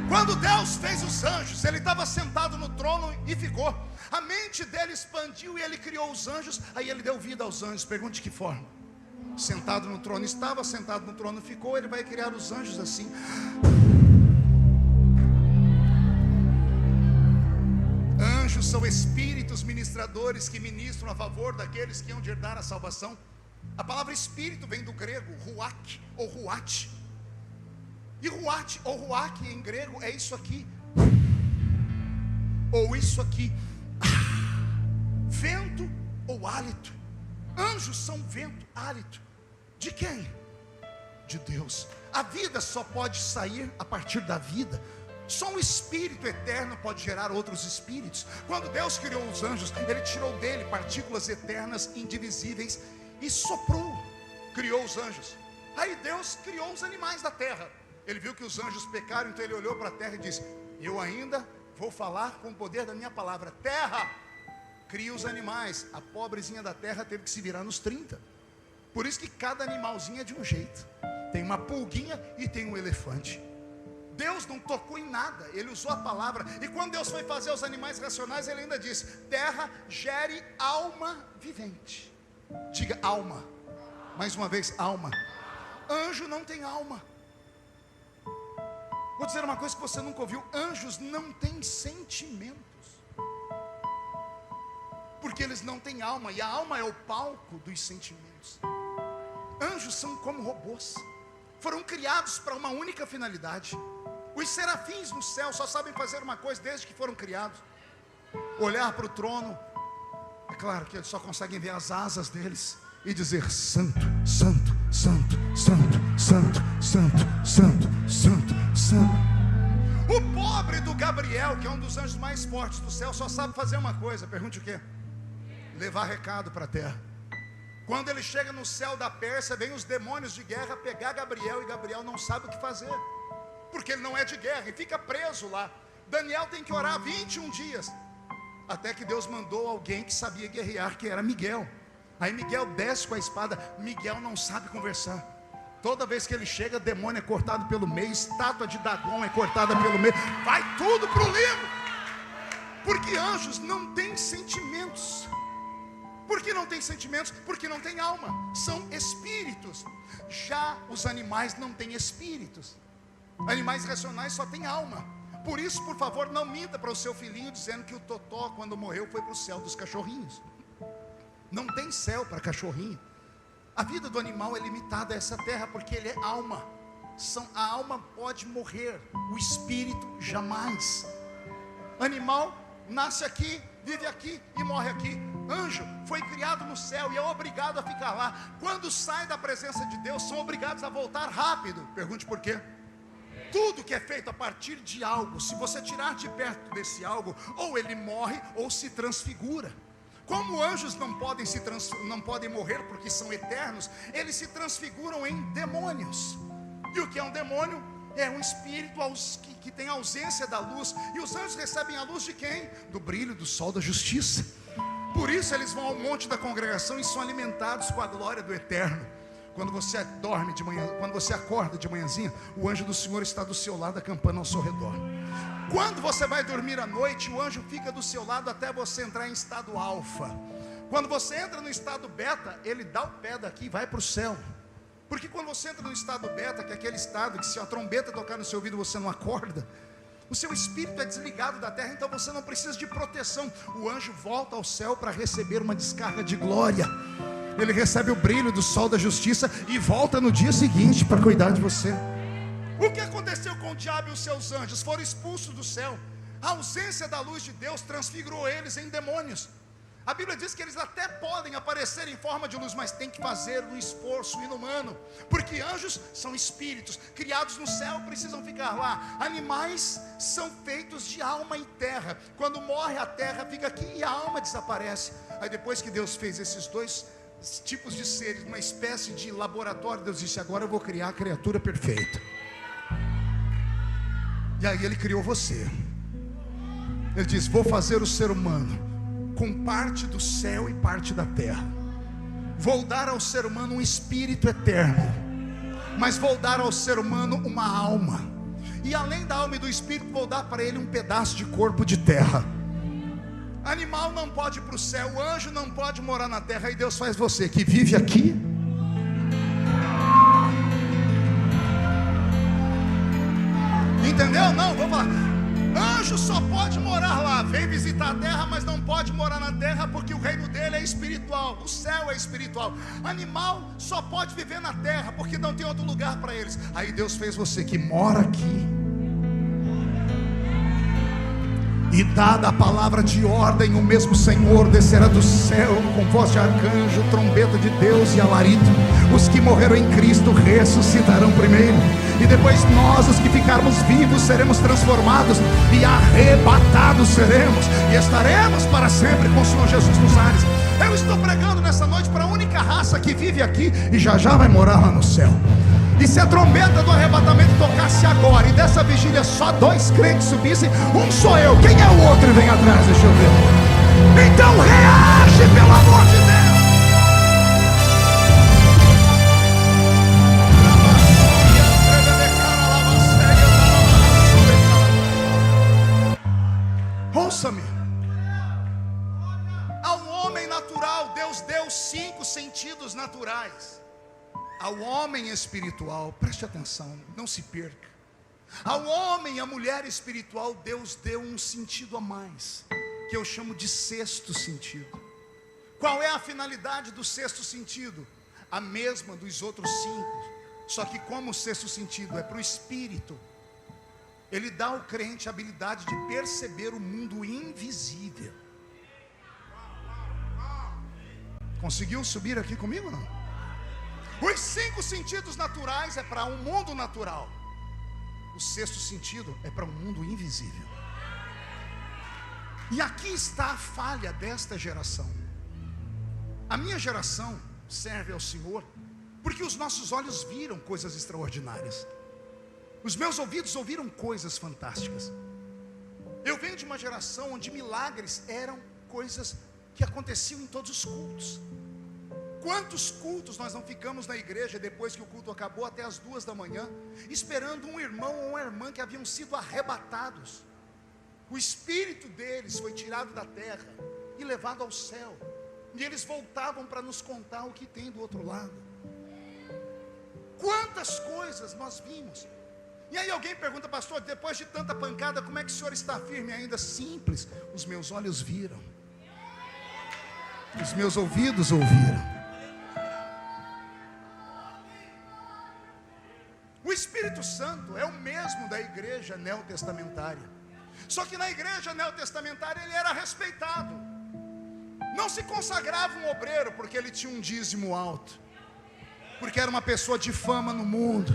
Quando Deus fez os anjos, Ele estava sentado no trono e ficou. A mente dele expandiu e Ele criou os anjos. Aí Ele deu vida aos anjos. Pergunte de que forma? Sentado no trono estava, sentado no trono ficou. Ele vai criar os anjos assim. Anjos são espíritos ministradores que ministram a favor daqueles que hão de herdar a salvação. A palavra espírito vem do grego ruach ou ruach. E ruach ou ruach em grego é isso aqui, ou isso aqui, vento ou hálito. Anjos são vento, hálito. De quem? De Deus. A vida só pode sair a partir da vida. Só um espírito eterno pode gerar outros espíritos. Quando Deus criou os anjos, Ele tirou dele partículas eternas, indivisíveis, e soprou, criou os anjos. Aí Deus criou os animais da terra. Ele viu que os anjos pecaram, então Ele olhou para a terra e disse: eu ainda vou falar com o poder da minha palavra. Terra, cria os animais. A pobrezinha da terra teve que se virar nos 30. Por isso que cada animalzinho é de um jeito. Tem uma pulguinha e tem um elefante. Deus não tocou em nada, Ele usou a palavra. E quando Deus foi fazer os animais racionais, Ele ainda disse: terra, gere alma vivente. Diga alma. Mais uma vez, alma. Anjo não tem alma. Vou dizer uma coisa que você nunca ouviu: anjos não têm sentimentos, porque eles não têm alma, e a alma é o palco dos sentimentos. Anjos são como robôs, foram criados para uma única finalidade. Os serafins no céu só sabem fazer uma coisa desde que foram criados: olhar para o trono. É claro que eles só conseguem ver as asas deles e dizer: santo, santo, santo, santo, santo, santo, santo, santo, santo. O pobre do Gabriel, que é um dos anjos mais fortes do céu, só sabe fazer uma coisa. Pergunte o quê? Levar recado para a terra. Quando ele chega no céu da Pérsia, vem os demônios de guerra pegar Gabriel, e Gabriel não sabe o que fazer, porque ele não é de guerra, e fica preso lá. Daniel tem que orar 21 dias, até que Deus mandou alguém que sabia guerrear, que era Miguel. Aí Miguel desce com a espada. Miguel não sabe conversar. Toda vez que ele chega, demônio é cortado pelo meio, estátua de Dagon é cortada pelo meio, vai tudo para o livro. Porque anjos não têm sentimentos. Por que não tem sentimentos? Porque não tem alma, são espíritos. Já os animais não têm espíritos. Animais racionais só têm alma. Por isso, por favor, não minta para o seu filhinho dizendo que o Totó, quando morreu, foi para o céu dos cachorrinhos. Não tem céu para cachorrinho. A vida do animal é limitada a essa terra, porque ele é alma. A alma pode morrer, o espírito jamais. Animal nasce aqui, vive aqui e morre aqui. Anjo foi criado no céu e é obrigado a ficar lá. Quando sai da presença de Deus, são obrigados a voltar rápido. Pergunte por quê? Tudo que é feito a partir de algo, se você tirar de perto desse algo, ou ele morre ou se transfigura. Como anjos não podem morrer porque são eternos, eles se transfiguram em demônios. E o que é um demônio? É um espírito que tem ausência da luz. E os anjos recebem a luz de quem? Do brilho do sol da justiça. Por isso eles vão ao monte da congregação e são alimentados com a glória do eterno. Quando você dorme de manhã, quando você acorda de manhãzinha, o anjo do Senhor está do seu lado, acampando ao seu redor. Quando você vai dormir à noite, o anjo fica do seu lado até você entrar em estado alfa. Quando você entra no estado beta, ele dá o pé daqui e vai para o céu. Porque quando você entra no estado beta, que é aquele estado que se a trombeta tocar no seu ouvido você não acorda, o seu espírito é desligado da terra, então você não precisa de proteção. O anjo volta ao céu para receber uma descarga de glória. Ele recebe o brilho do sol da justiça e volta no dia seguinte para cuidar de você. O que aconteceu com o diabo e os seus anjos? Foram expulsos do céu. A ausência da luz de Deus transfigurou eles em demônios. A Bíblia diz que eles até podem aparecer em forma de luz, mas tem que fazer um esforço inumano, porque anjos são espíritos, criados no céu, precisam ficar lá. Animais são feitos de alma e terra. Quando morre a terra, fica aqui e a alma desaparece. Aí depois que Deus fez esses dois tipos de seres, uma espécie de laboratório, Deus disse: agora eu vou criar a criatura perfeita. E aí Ele criou você. Ele diz: vou fazer o ser humano com parte do céu e parte da terra. Vou dar ao ser humano um espírito eterno, mas vou dar ao ser humano uma alma, e além da alma e do espírito, vou dar para ele um pedaço de corpo de terra. Animal não pode ir para o céu, o anjo não pode morar na terra. Aí Deus faz você que vive aqui. Entendeu? Não, vou falar. Anjo só pode morar lá, vem visitar a terra, mas não pode morar na terra, porque o reino dele é espiritual, o céu é espiritual. Animal só pode viver na terra, porque não tem outro lugar para eles. Aí Deus fez você que mora aqui. E dada a palavra de ordem, o mesmo Senhor descerá do céu com voz de arcanjo, trombeta de Deus e alarido. Os que morreram em Cristo ressuscitarão primeiro, e depois nós, os que ficarmos vivos, seremos transformados e arrebatados seremos, e estaremos para sempre com o Senhor Jesus nos ares. Eu estou pregando nessa noite para a única raça que vive aqui e já vai morar lá no céu. E se a trombeta do arrebatamento tocasse agora, e dessa vigília só 2 crentes subissem, um sou eu, quem é o outro? E vem atrás, deixa eu ver. Então reage, pelo amor de Deus. Ouça-me. Ao homem natural, Deus deu 5 sentidos naturais. Ao homem espiritual, preste atenção, não se perca. Ao homem e à mulher espiritual, Deus deu um sentido a mais, que eu chamo de 6º sentido. Qual é a finalidade do 6º sentido? A mesma dos outros 5, só que como o 6º sentido é para o espírito, ele dá ao crente a habilidade de perceber o mundo invisível. Conseguiu subir aqui comigo ou não? Os 5 sentidos naturais é para um mundo natural. O 6º sentido é para um mundo invisível. E aqui está a falha desta geração. A minha geração serve ao Senhor porque os nossos olhos viram coisas extraordinárias. Os meus ouvidos ouviram coisas fantásticas. Eu venho de uma geração onde milagres eram coisas que aconteciam em todos os cultos. Quantos cultos nós não ficamos na igreja depois que o culto acabou até as 2 da manhã, esperando um irmão ou uma irmã que haviam sido arrebatados. O espírito deles foi tirado da terra e levado ao céu, e eles voltavam para nos contar o que tem do outro lado. Quantas coisas nós vimos. E aí alguém pergunta: pastor, depois de tanta pancada, como é que o senhor está firme ainda? Simples, os meus olhos viram, os meus ouvidos ouviram. O Espírito Santo é o mesmo da igreja neotestamentária, só que na igreja neotestamentária ele era respeitado. Não se consagrava um obreiro porque ele tinha um dízimo alto, porque era uma pessoa de fama no mundo,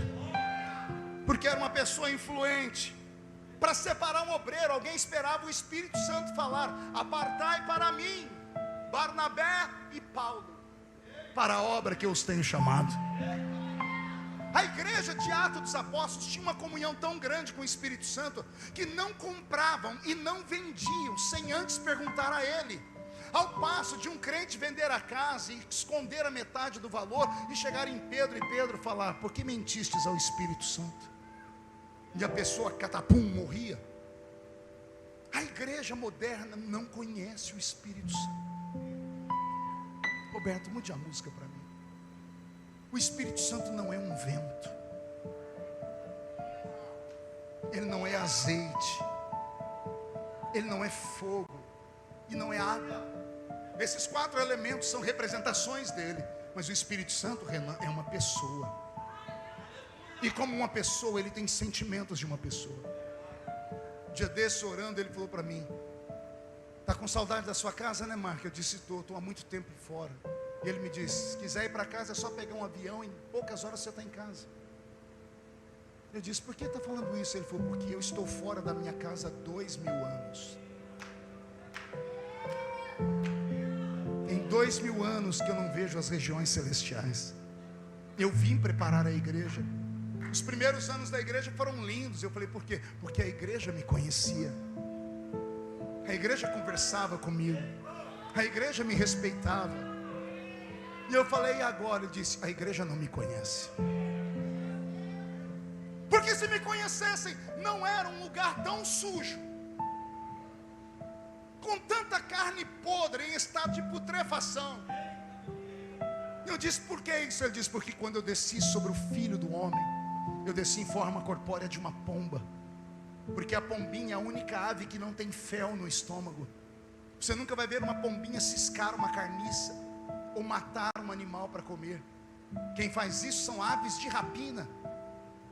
porque era uma pessoa influente. Para separar um obreiro, alguém esperava o Espírito Santo falar: apartai para mim Barnabé e Paulo para a obra que eu os tenho chamado. A igreja de Atos dos Apóstolos tinha uma comunhão tão grande com o Espírito Santo que não compravam e não vendiam sem antes perguntar a ele. Ao passo de um crente vender a casa e esconder a metade do valor e chegar em Pedro e Pedro falar: por que mentistes ao Espírito Santo? E a pessoa catapum morria. A igreja moderna não conhece o Espírito Santo. Roberto, mude a música para mim. O Espírito Santo não é um vento, ele não é azeite, ele não é fogo e não é água. Esses 4 elementos são representações dele. Mas o Espírito Santo, Renan, é uma pessoa. E como uma pessoa, ele tem sentimentos de uma pessoa. Um dia desse, orando, ele falou para mim: está com saudade da sua casa, né, Marco? Eu disse: estou há muito tempo fora. E ele me disse: se quiser ir para casa, é só pegar um avião, em poucas horas você está em casa. Eu disse: por que está falando isso? Ele falou: porque eu estou fora da minha casa há 2000 anos. Tem 2000 anos que eu não vejo as regiões celestiais. Eu vim preparar a igreja. Os primeiros anos da igreja foram lindos. Eu falei: por quê? Porque a igreja me conhecia. A igreja conversava comigo. A igreja me respeitava. E eu falei: e agora? Ele disse: a igreja não me conhece. Porque se me conhecessem, não era um lugar tão sujo, com tanta carne podre em estado de putrefação. Eu disse: por que isso? Ele disse: porque quando eu desci sobre o Filho do Homem, eu desci em forma corpórea de uma pomba. Porque a pombinha é a única ave que não tem fel no estômago. Você nunca vai ver uma pombinha ciscar uma carniça ou matar um animal para comer. Quem faz isso são aves de rapina.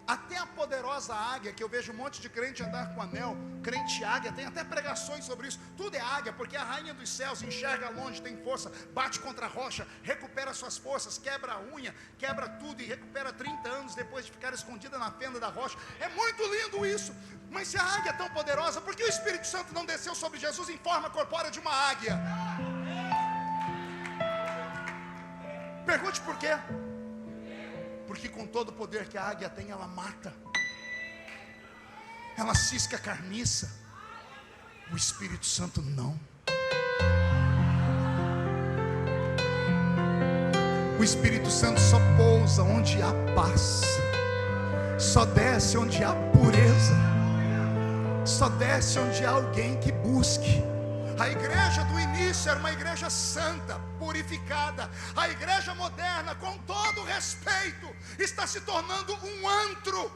Até a poderosa águia, que eu vejo um monte de crente andar com anel, crente águia, tem até pregações sobre isso. Tudo é águia, porque a rainha dos céus enxerga longe, tem força, bate contra a rocha, recupera suas forças, quebra a unha, quebra tudo e recupera 30 anos depois de ficar escondida na fenda da rocha. É muito lindo isso. Mas se a águia é tão poderosa, por que o Espírito Santo não desceu sobre Jesus em forma corpórea de uma águia? Pergunte por quê. Porque com todo o poder que a águia tem, ela mata, ela cisca a carniça. O Espírito Santo não. O Espírito Santo só pousa onde há paz, só desce onde há pureza, só desce onde há alguém que busque. A igreja do início era uma igreja santa, purificada. A igreja moderna, com todo respeito, está se tornando um antro.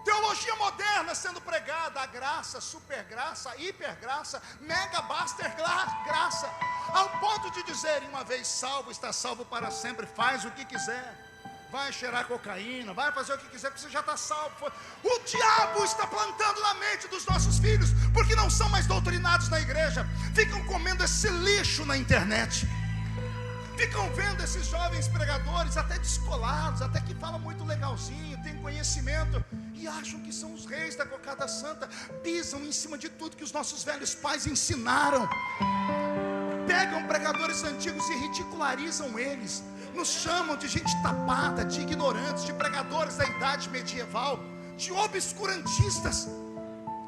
Teologia moderna sendo pregada, a graça, supergraça, hipergraça, mega baster graça, ao ponto de dizerem: uma vez salvo, está salvo para sempre, faz o que quiser. Vai cheirar cocaína, vai fazer o que quiser, porque você já está salvo. O diabo está plantando na mente dos nossos filhos, porque não são mais doutrinados na igreja. Ficam comendo esse lixo na internet. Ficam vendo esses jovens pregadores, até descolados, até que falam muito legalzinho, têm conhecimento, e acham que são os reis da cocada santa. Pisam em cima de tudo que os nossos velhos pais ensinaram. Pegam pregadores antigos e ridicularizam eles. Nos chamam de gente tapada, de ignorantes, de pregadores da idade medieval, de obscurantistas.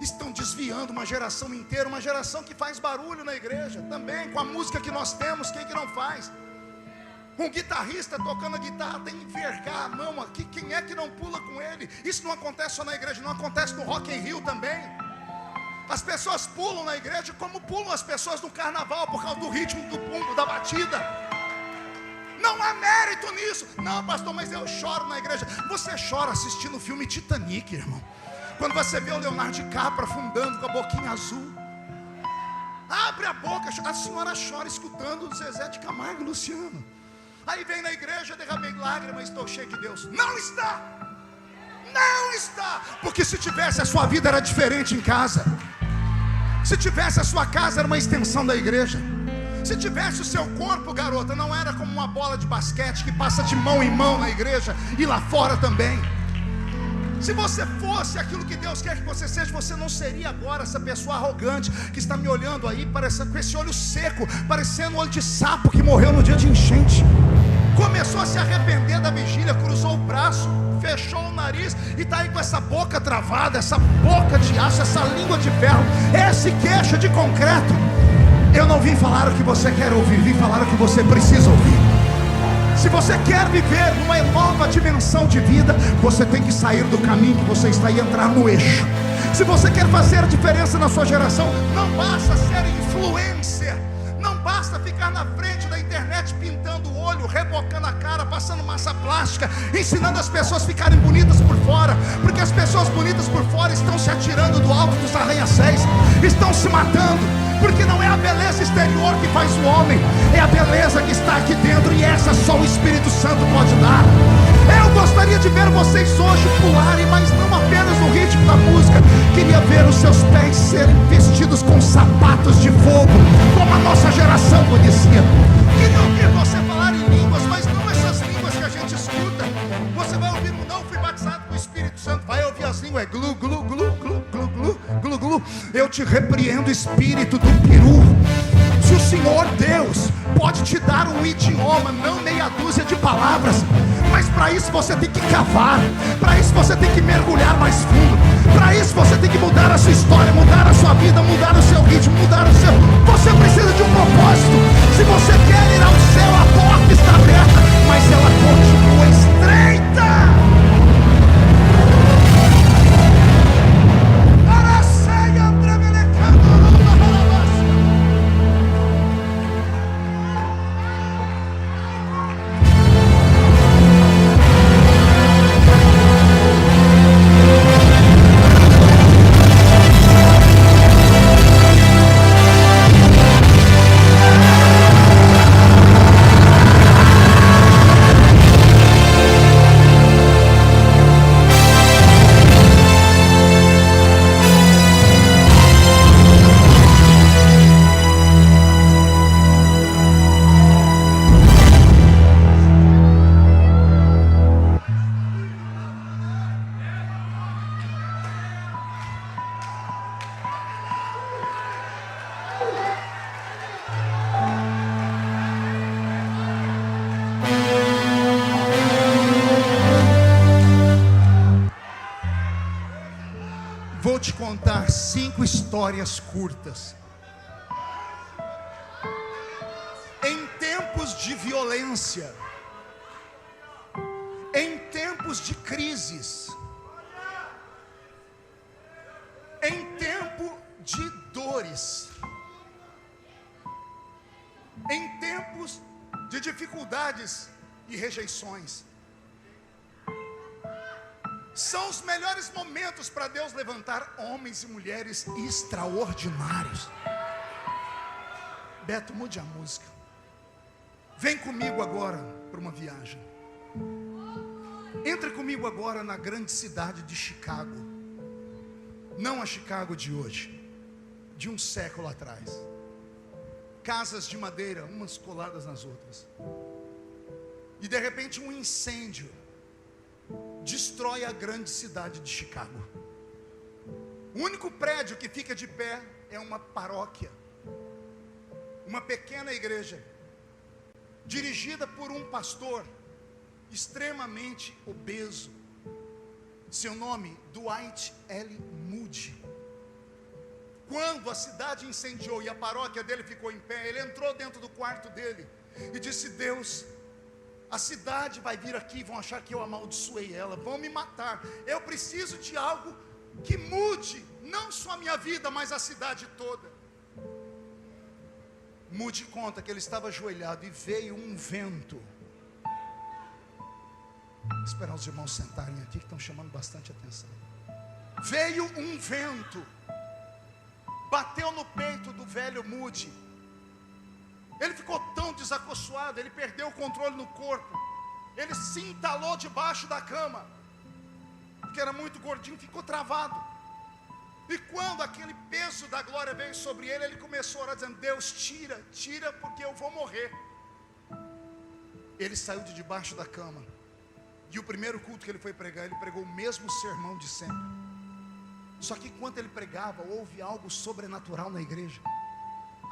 Estão desviando uma geração inteira, uma geração que faz barulho na igreja. Também com a música que nós temos, quem que não faz? Um guitarrista tocando a guitarra tem que envergar a mão aqui. Quem é que não pula com ele? Isso não acontece só na igreja, não acontece no Rock in Rio também. As pessoas pulam na igreja como pulam as pessoas no carnaval, por causa do ritmo do pumbo, da batida. Não há mérito nisso. Não, pastor, mas eu choro na igreja. Você chora assistindo o filme Titanic, irmão. Quando você vê o Leonardo DiCaprio afundando com a boquinha azul. Abre a boca, a senhora chora escutando o Zezé de Camargo e Luciano. Aí vem na igreja, derramei lágrimas, estou cheio de Deus. Não está. Não está. Porque se tivesse, a sua vida era diferente em casa. Se tivesse, a sua casa era uma extensão da igreja. Se tivesse o seu corpo, garota, não era como uma bola de basquete que passa de mão em mão na igreja e lá fora também. Se você fosse aquilo que Deus quer que você seja, você não seria agora essa pessoa arrogante que está me olhando aí, parecendo, com esse olho seco, parecendo um olho de sapo que morreu no dia de enchente. Começou a se arrepender da vigília, cruzou o braço, fechou o nariz e está aí com essa boca travada, essa boca de aço, essa língua de ferro, esse queixo de concreto. Eu não vim falar o que você quer ouvir, vim falar o que você precisa ouvir. Se você quer viver numa nova dimensão de vida, você tem que sair do caminho que você está e entrar no eixo. Se você quer fazer a diferença na sua geração, não basta ser influencer, não basta ficar na frente da internet pintando o olho olho, rebocando a cara, passando massa plástica, ensinando as pessoas a ficarem bonitas por fora, porque as pessoas bonitas por fora estão se atirando do alto dos arranha-céus, estão se matando, porque não é a beleza exterior que faz o homem, é a beleza que está aqui dentro, e essa só o Espírito Santo pode dar. Eu gostaria de ver vocês hoje pularem, mas não apenas no ritmo da música. Queria ver os seus pés serem vestidos com sapatos de fogo, como a nossa geração conhecia. Queria ouvir você falar em línguas, mas não essas línguas que a gente escuta. Você vai ouvir um não fui batizado com o Espírito Santo. Vai ouvir as línguas, glu, glu, glu, glu, glu, glu, glu, glu. Eu te repreendo, espírito do peru. Se o Senhor Deus pode te dar um idioma, não meia dúzia de palavras, mas para isso você tem que cavar, para isso você tem que mergulhar mais fundo, para isso você tem que mudar a sua história, mudar a sua vida, mudar o seu ritmo, mudar o seu... Você precisa de um propósito. Se você quer ir ao céu, a porta está aberta, mas ela continua estreita. Vou te contar 5 histórias curtas. Em tempos de violência, em tempos de crises, em tempo de dores, em tempos de dificuldades e rejeições, são os melhores momentos para Deus levantar homens e mulheres extraordinários. Beto, mude a música. Vem comigo agora para uma viagem. Entre comigo agora na grande cidade de Chicago. Não a Chicago de hoje, de um século atrás. Casas de madeira, umas coladas nas outras. E de repente um incêndio destrói a grande cidade de Chicago. O único prédio que fica de pé é uma paróquia, uma pequena igreja, dirigida por um pastor extremamente obeso. Seu nome, Dwight L. Moody. Quando a cidade incendiou e a paróquia dele ficou em pé, ele entrou dentro do quarto dele e disse: Deus, a cidade vai vir aqui, vão achar que eu amaldiçoei ela, vão me matar. Eu preciso de algo que mude, não só a minha vida, mas a cidade toda. Moody conta que ele estava ajoelhado e veio um vento. Vou esperar os irmãos sentarem aqui que estão chamando bastante atenção. Veio um vento, bateu no peito do velho Moody. Ele ficou tão desacochoado, ele perdeu o controle no corpo. Ele se entalou debaixo da cama, porque era muito gordinho, ficou travado. E quando aquele peso da glória veio sobre ele, ele começou a orar dizendo: Deus, tira, tira, porque eu vou morrer. Ele saiu de debaixo da cama. E o primeiro culto que ele foi pregar, ele pregou o mesmo sermão de sempre. Só que enquanto ele pregava, houve algo sobrenatural na igreja.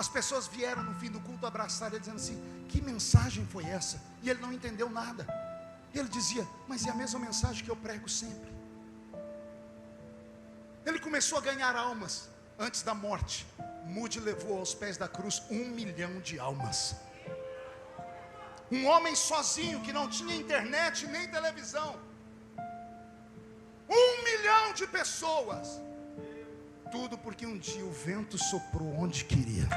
As pessoas vieram no fim do culto abraçar ele, dizendo assim: que mensagem foi essa? E ele não entendeu nada. E ele dizia: mas é a mesma mensagem que eu prego sempre. Ele começou a ganhar almas. Antes da morte, Moody levou aos pés da cruz 1 milhão de almas. Um homem sozinho, que não tinha internet nem televisão. 1 milhão de pessoas. Tudo porque um dia o vento soprou onde queria.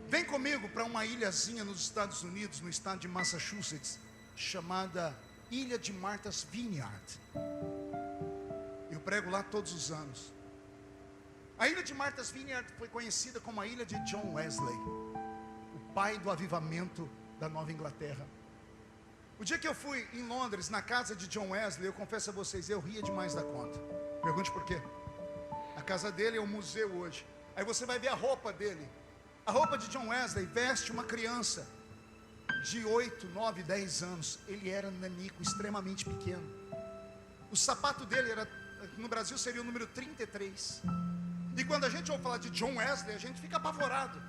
Vem comigo para uma ilhazinha nos Estados Unidos, no estado de Massachusetts, chamada Ilha de Martha's Vineyard. Eu prego lá todos os anos. A Ilha de Martha's Vineyard foi conhecida como a Ilha de John Wesley, o pai do avivamento da Nova Inglaterra. O dia que eu fui em Londres, na casa de John Wesley, eu confesso a vocês, eu ria demais da conta. Pergunte por quê. A casa dele é um museu hoje. Aí você vai ver a roupa dele. A roupa de John Wesley veste uma criança de 8, 9, 10 anos. Ele era nanico, extremamente pequeno. O sapato dele era, no Brasil seria o número 33. E quando a gente ouve falar de John Wesley, a gente fica apavorado.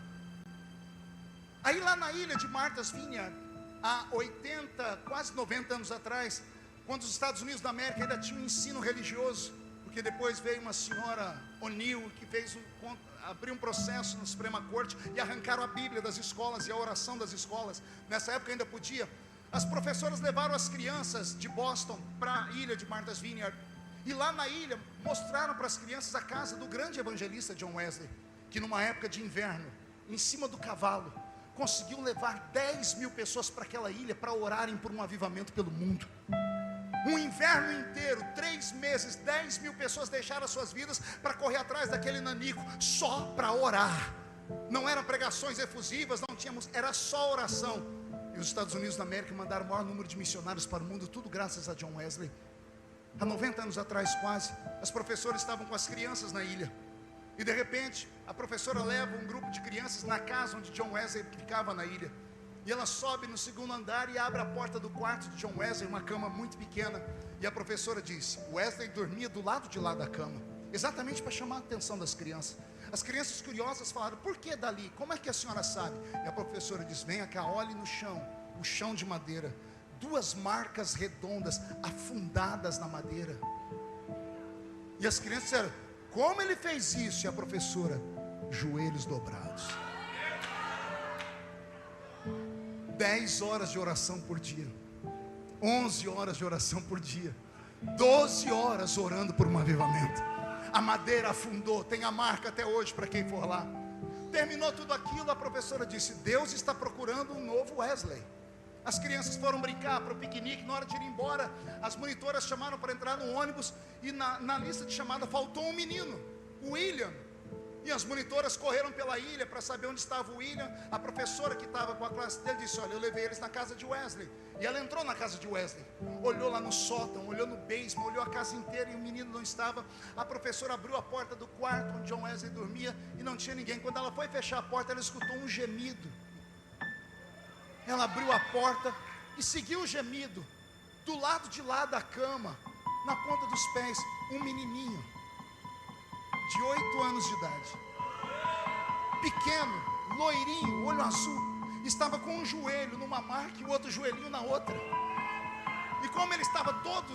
Aí lá na ilha de Martha's Vineyard, há 80, quase 90 anos atrás, quando os Estados Unidos da América ainda tinham um ensino religioso, porque depois veio uma senhora O'Neill que abriu um processo na Suprema Corte e arrancaram a Bíblia das escolas e a oração das escolas. Nessa época ainda podia. As professoras levaram as crianças de Boston para a ilha de Martha's Vineyard, e lá na ilha mostraram para as crianças a casa do grande evangelista John Wesley, que numa época de inverno, em cima do cavalo, conseguiu levar 10 mil pessoas para aquela ilha para orarem por um avivamento pelo mundo. Um inverno inteiro, 3 meses, 10 mil pessoas deixaram as suas vidas para correr atrás daquele nanico, só para orar. Não eram pregações efusivas, não tínhamos, era só oração. E os Estados Unidos da América mandaram o maior número de missionários para o mundo, tudo graças a John Wesley. Há 90 anos atrás quase, as professoras estavam com as crianças na ilha. E de repente, a professora leva um grupo de crianças na casa onde John Wesley ficava na ilha. E ela sobe no segundo andar e abre a porta do quarto de John Wesley, uma cama muito pequena. E a professora disse, Wesley dormia do lado de lá da cama, exatamente para chamar a atenção das crianças. As crianças curiosas falaram, por que dali? Como é que a senhora sabe? E a professora disse, venha cá, olhe no chão, o chão de madeira. 2 marcas redondas, afundadas na madeira. E as crianças disseram, como ele fez isso? E a professora, joelhos dobrados. 10 horas de oração por dia, 11 horas de oração por dia, 12 horas orando por um avivamento. A madeira afundou, tem a marca até hoje para quem for lá. Terminou tudo aquilo, a professora disse, Deus está procurando um novo Wesley. As crianças foram brincar para o piquenique. Na hora de ir embora, as monitoras chamaram para entrar no ônibus, e na lista de chamada faltou um menino, o William. E as monitoras correram pela ilha para saber onde estava o William. A professora que estava com a classe dele disse, olha, eu levei eles na casa de Wesley. E ela entrou na casa de Wesley, olhou lá no sótão, olhou no basement, olhou a casa inteira e o menino não estava. A professora abriu a porta do quarto onde John Wesley dormia e não tinha ninguém. Quando ela foi fechar a porta, ela escutou um gemido. Ela abriu a porta e seguiu o gemido. Do lado de lá da cama, na ponta dos pés, um menininho de 8 anos de idade, pequeno, loirinho, olho azul, estava com um joelho numa marca e o outro joelhinho na outra. E como ele estava todo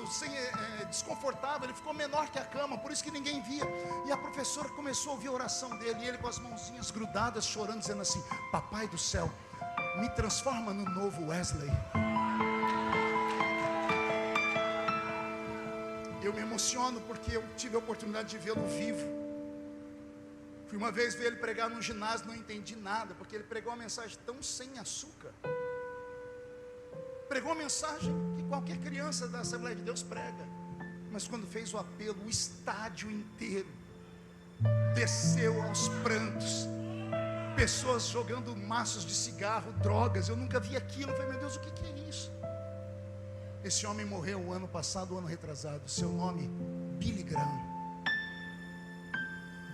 desconfortável, ele ficou menor que a cama, por isso que ninguém via. E a professora começou a ouvir a oração dele, e ele com as mãozinhas grudadas, chorando, dizendo assim, papai do céu, me transforma no novo Wesley. Eu me emociono porque eu tive a oportunidade de vê-lo vivo. Fui uma vez ver ele pregar num ginásio, não entendi nada, porque ele pregou uma mensagem tão sem açúcar. Pregou uma mensagem que qualquer criança da Assembleia de Deus prega. Mas quando fez o apelo, o estádio inteiro desceu aos prantos. Pessoas jogando maços de cigarro, drogas. Eu nunca vi aquilo. Eu falei, meu Deus, o que é isso? Esse homem morreu o ano passado, o ano retrasado. Seu nome, Billy Graham.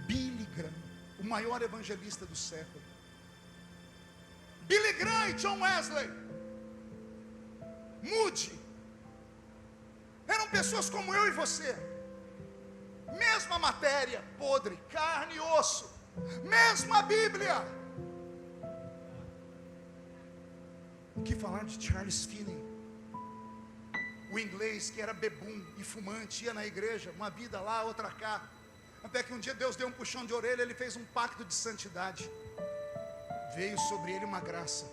Billy Graham, o maior evangelista do século. Billy Graham e John Wesley, Moody, eram pessoas como eu e você. Mesma matéria, podre, carne e osso. Mesma Bíblia. O que falar de Charles Finney, o inglês que era bebum e fumante, ia na igreja, uma vida lá, outra cá, até que um dia Deus deu um puxão de orelha, ele fez um pacto de santidade. Veio sobre ele uma graça,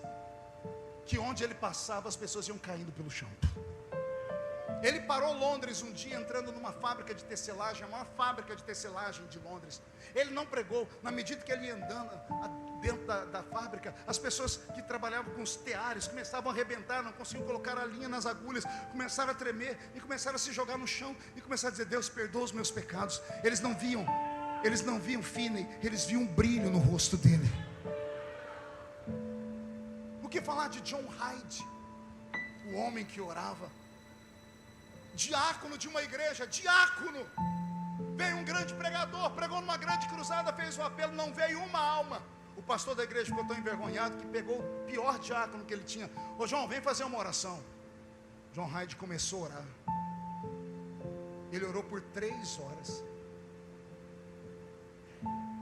que onde ele passava as pessoas iam caindo pelo chão. Ele parou Londres um dia, entrando numa fábrica de tecelagem, a maior fábrica de tecelagem de Londres. Ele não pregou, na medida que ele ia andando da fábrica, as pessoas que trabalhavam com os teares começavam a arrebentar, não conseguiam colocar a linha nas agulhas, começaram a tremer e começaram a se jogar no chão e começaram a dizer: Deus, perdoa os meus pecados. Eles não viam Finney, eles viam um brilho no rosto dele. O que falar de John Hyde, o homem que orava, diácono de uma igreja, diácono. Veio um grande pregador, pregou numa grande cruzada, fez um apelo, não veio uma alma. O pastor da igreja ficou tão envergonhado que pegou o pior diácono que ele tinha. Ô João, vem fazer uma oração. John Hyde começou a orar. Ele orou por 3 horas.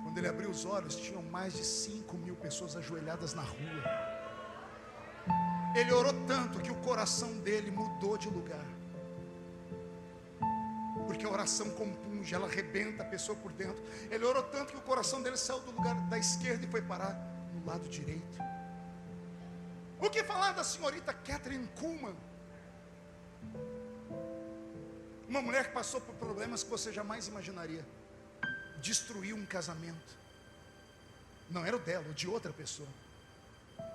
Quando ele abriu os olhos, tinham mais de 5.000 pessoas ajoelhadas na rua. Ele orou tanto que o coração dele mudou de lugar. Porque a oração compunge, ela arrebenta a pessoa por dentro. Ele orou tanto que o coração dele saiu do lugar da esquerda e foi parar no lado direito. O que falar da senhorita Kathryn Kuhlman? Uma mulher que passou por problemas que você jamais imaginaria. Destruiu um casamento. Não era o dela, o de outra pessoa.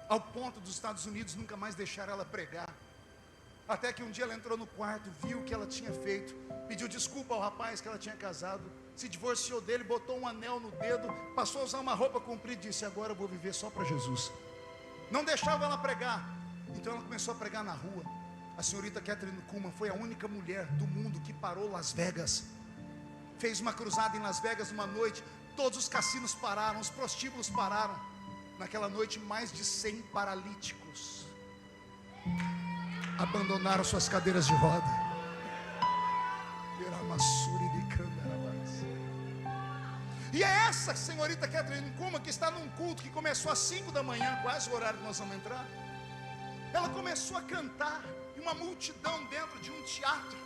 Ao ponto dos Estados Unidos nunca mais deixar ela pregar. Até que um dia ela entrou no quarto, viu o que ela tinha feito, pediu desculpa ao rapaz que ela tinha casado, se divorciou dele, botou um anel no dedo, passou a usar uma roupa comprida e disse: agora eu vou viver só para Jesus. Não deixava ela pregar. Então ela começou a pregar na rua. A senhorita Kathryn Kuhlman foi a única mulher do mundo que parou Las Vegas. Fez uma cruzada em Las Vegas uma noite. Todos os cassinos pararam, os prostíbulos pararam. Naquela noite, mais de 100 paralíticos abandonaram suas cadeiras de roda. E é essa senhorita Kathryn Kuhlman que está num culto que começou às 5 da manhã, quase o horário que nós vamos entrar. Ela começou a cantar e uma multidão dentro de um teatro.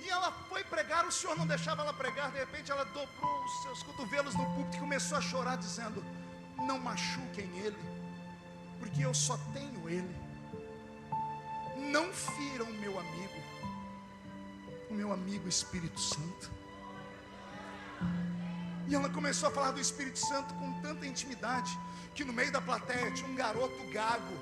E ela foi pregar, o Senhor não deixava ela pregar. De repente ela dobrou os seus cotovelos no púlpito e começou a chorar, dizendo: não machuquem ele, porque eu só tenho ele. Não firam o meu amigo Espírito Santo. E ela começou a falar do Espírito Santo com tanta intimidade, que no meio da plateia tinha um garoto gago.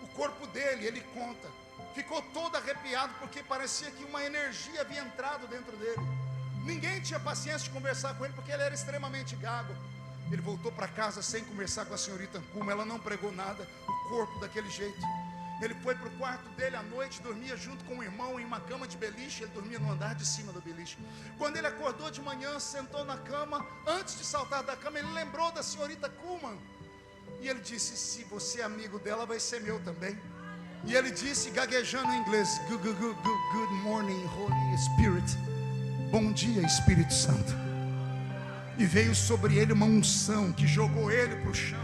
O corpo dele, ele conta, ficou todo arrepiado, porque parecia que uma energia havia entrado dentro dele. Ninguém tinha paciência de conversar com ele, porque ele era extremamente gago. Ele voltou para casa sem conversar com a senhorita Kuhlman. Ela não pregou nada, o corpo daquele jeito. Ele foi para o quarto dele à noite, dormia junto com o irmão em uma cama de beliche. Ele dormia no andar de cima do beliche. Quando ele acordou de manhã, sentou na cama, antes de saltar da cama, ele lembrou da senhorita Kuhlman. E ele disse: se você é amigo dela, vai ser meu também. E ele disse, gaguejando em inglês: good morning, Holy Spirit. Bom dia, Espírito Santo. E veio sobre ele uma unção que jogou ele para o chão.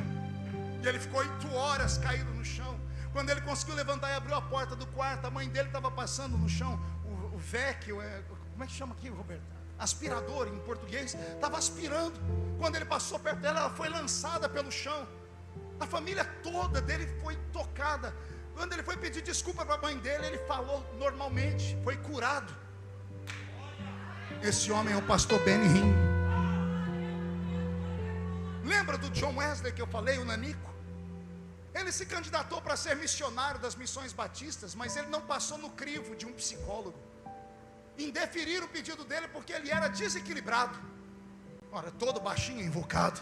E ele ficou 8 horas caído no chão. Quando ele conseguiu levantar e abriu a porta do quarto, a mãe dele estava passando no chão. O VEC, como é que chama aqui, Roberto? Aspirador em português, estava aspirando. Quando ele passou perto dela, ela foi lançada pelo chão. A família toda dele foi tocada. Quando ele foi pedir desculpa para a mãe dele, ele falou normalmente, foi curado. Esse homem é o pastor Benny Hinn. Lembra do John Wesley que eu falei, o nanico? Ele se candidatou para ser missionário das missões batistas, mas ele não passou no crivo de um psicólogo. Indeferiram o pedido dele porque ele era desequilibrado. Ora, todo baixinho invocado.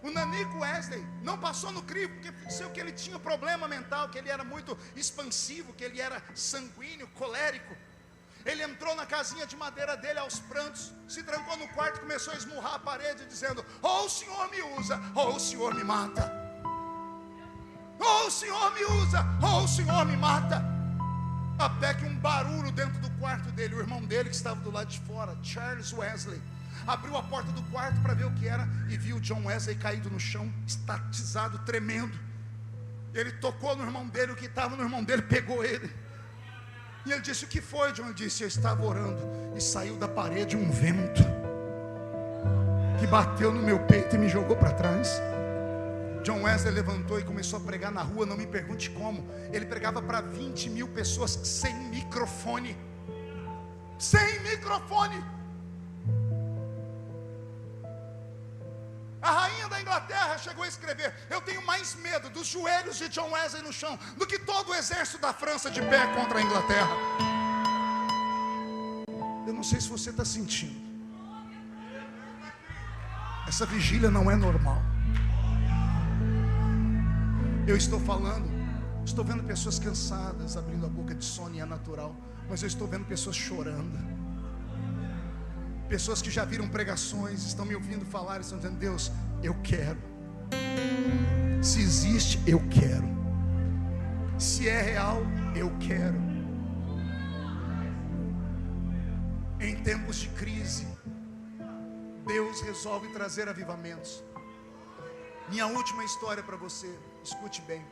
O nanico Wesley não passou no crivo porque pensou que ele tinha problema mental, que ele era muito expansivo, que ele era sanguíneo, colérico. Ele entrou na casinha de madeira dele aos prantos, se trancou no quarto e começou a esmurrar a parede, dizendo: ou o Senhor me usa, ou o Senhor me mata. Ou o Senhor me usa, ou o Senhor me mata. Até que um barulho dentro do quarto dele, o irmão dele que estava do lado de fora, Charles Wesley, abriu a porta do quarto para ver o que era e viu John Wesley caído no chão, estatizado, tremendo. Ele tocou no irmão dele, o que estava no irmão dele pegou ele. E ele disse: o que foi, John? Ele disse: eu estava orando e saiu da parede um vento que bateu no meu peito e me jogou para trás. John Wesley levantou e começou a pregar na rua. Não me pergunte como. Ele pregava para 20.000 pessoas sem microfone. Sem microfone. A rainha da Inglaterra chegou a escrever: eu tenho mais medo dos joelhos de John Wesley no chão do que todo o exército da França de pé contra a Inglaterra. Eu não sei se você está sentindo. Essa vigília não é normal. Eu estou falando, estou vendo pessoas cansadas, abrindo a boca de sono, e é natural. Mas eu estou vendo pessoas chorando. Pessoas que já viram pregações, estão me ouvindo falar, estão dizendo: Deus, eu quero. Se existe, eu quero. Se é real, eu quero. Em tempos de crise, Deus resolve trazer avivamentos. Minha última história para você, escute bem.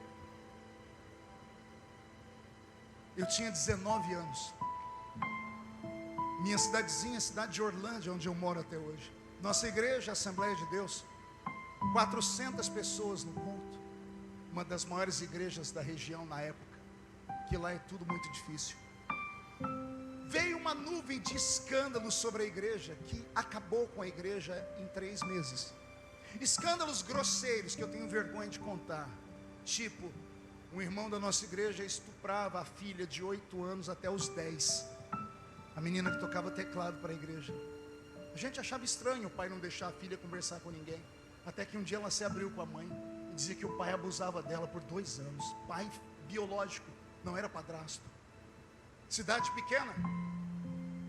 Eu tinha 19 anos. Minha cidadezinha, a cidade de Orlândia, onde eu moro até hoje. Nossa igreja, Assembleia de Deus, 400 pessoas no culto. Uma das maiores igrejas da região na época, que lá é tudo muito difícil. Veio uma nuvem de escândalos sobre a igreja, que acabou com a igreja em 3 meses. Escândalos grosseiros que eu tenho vergonha de contar. Tipo, um irmão da nossa igreja estuprava a filha de 8 anos até os 10. A menina que tocava teclado para a igreja. A gente achava estranho o pai não deixar a filha conversar com ninguém. Até que um dia ela se abriu com a mãe e dizia que o pai abusava dela por 2 anos. Pai biológico, não era padrasto. Cidade pequena.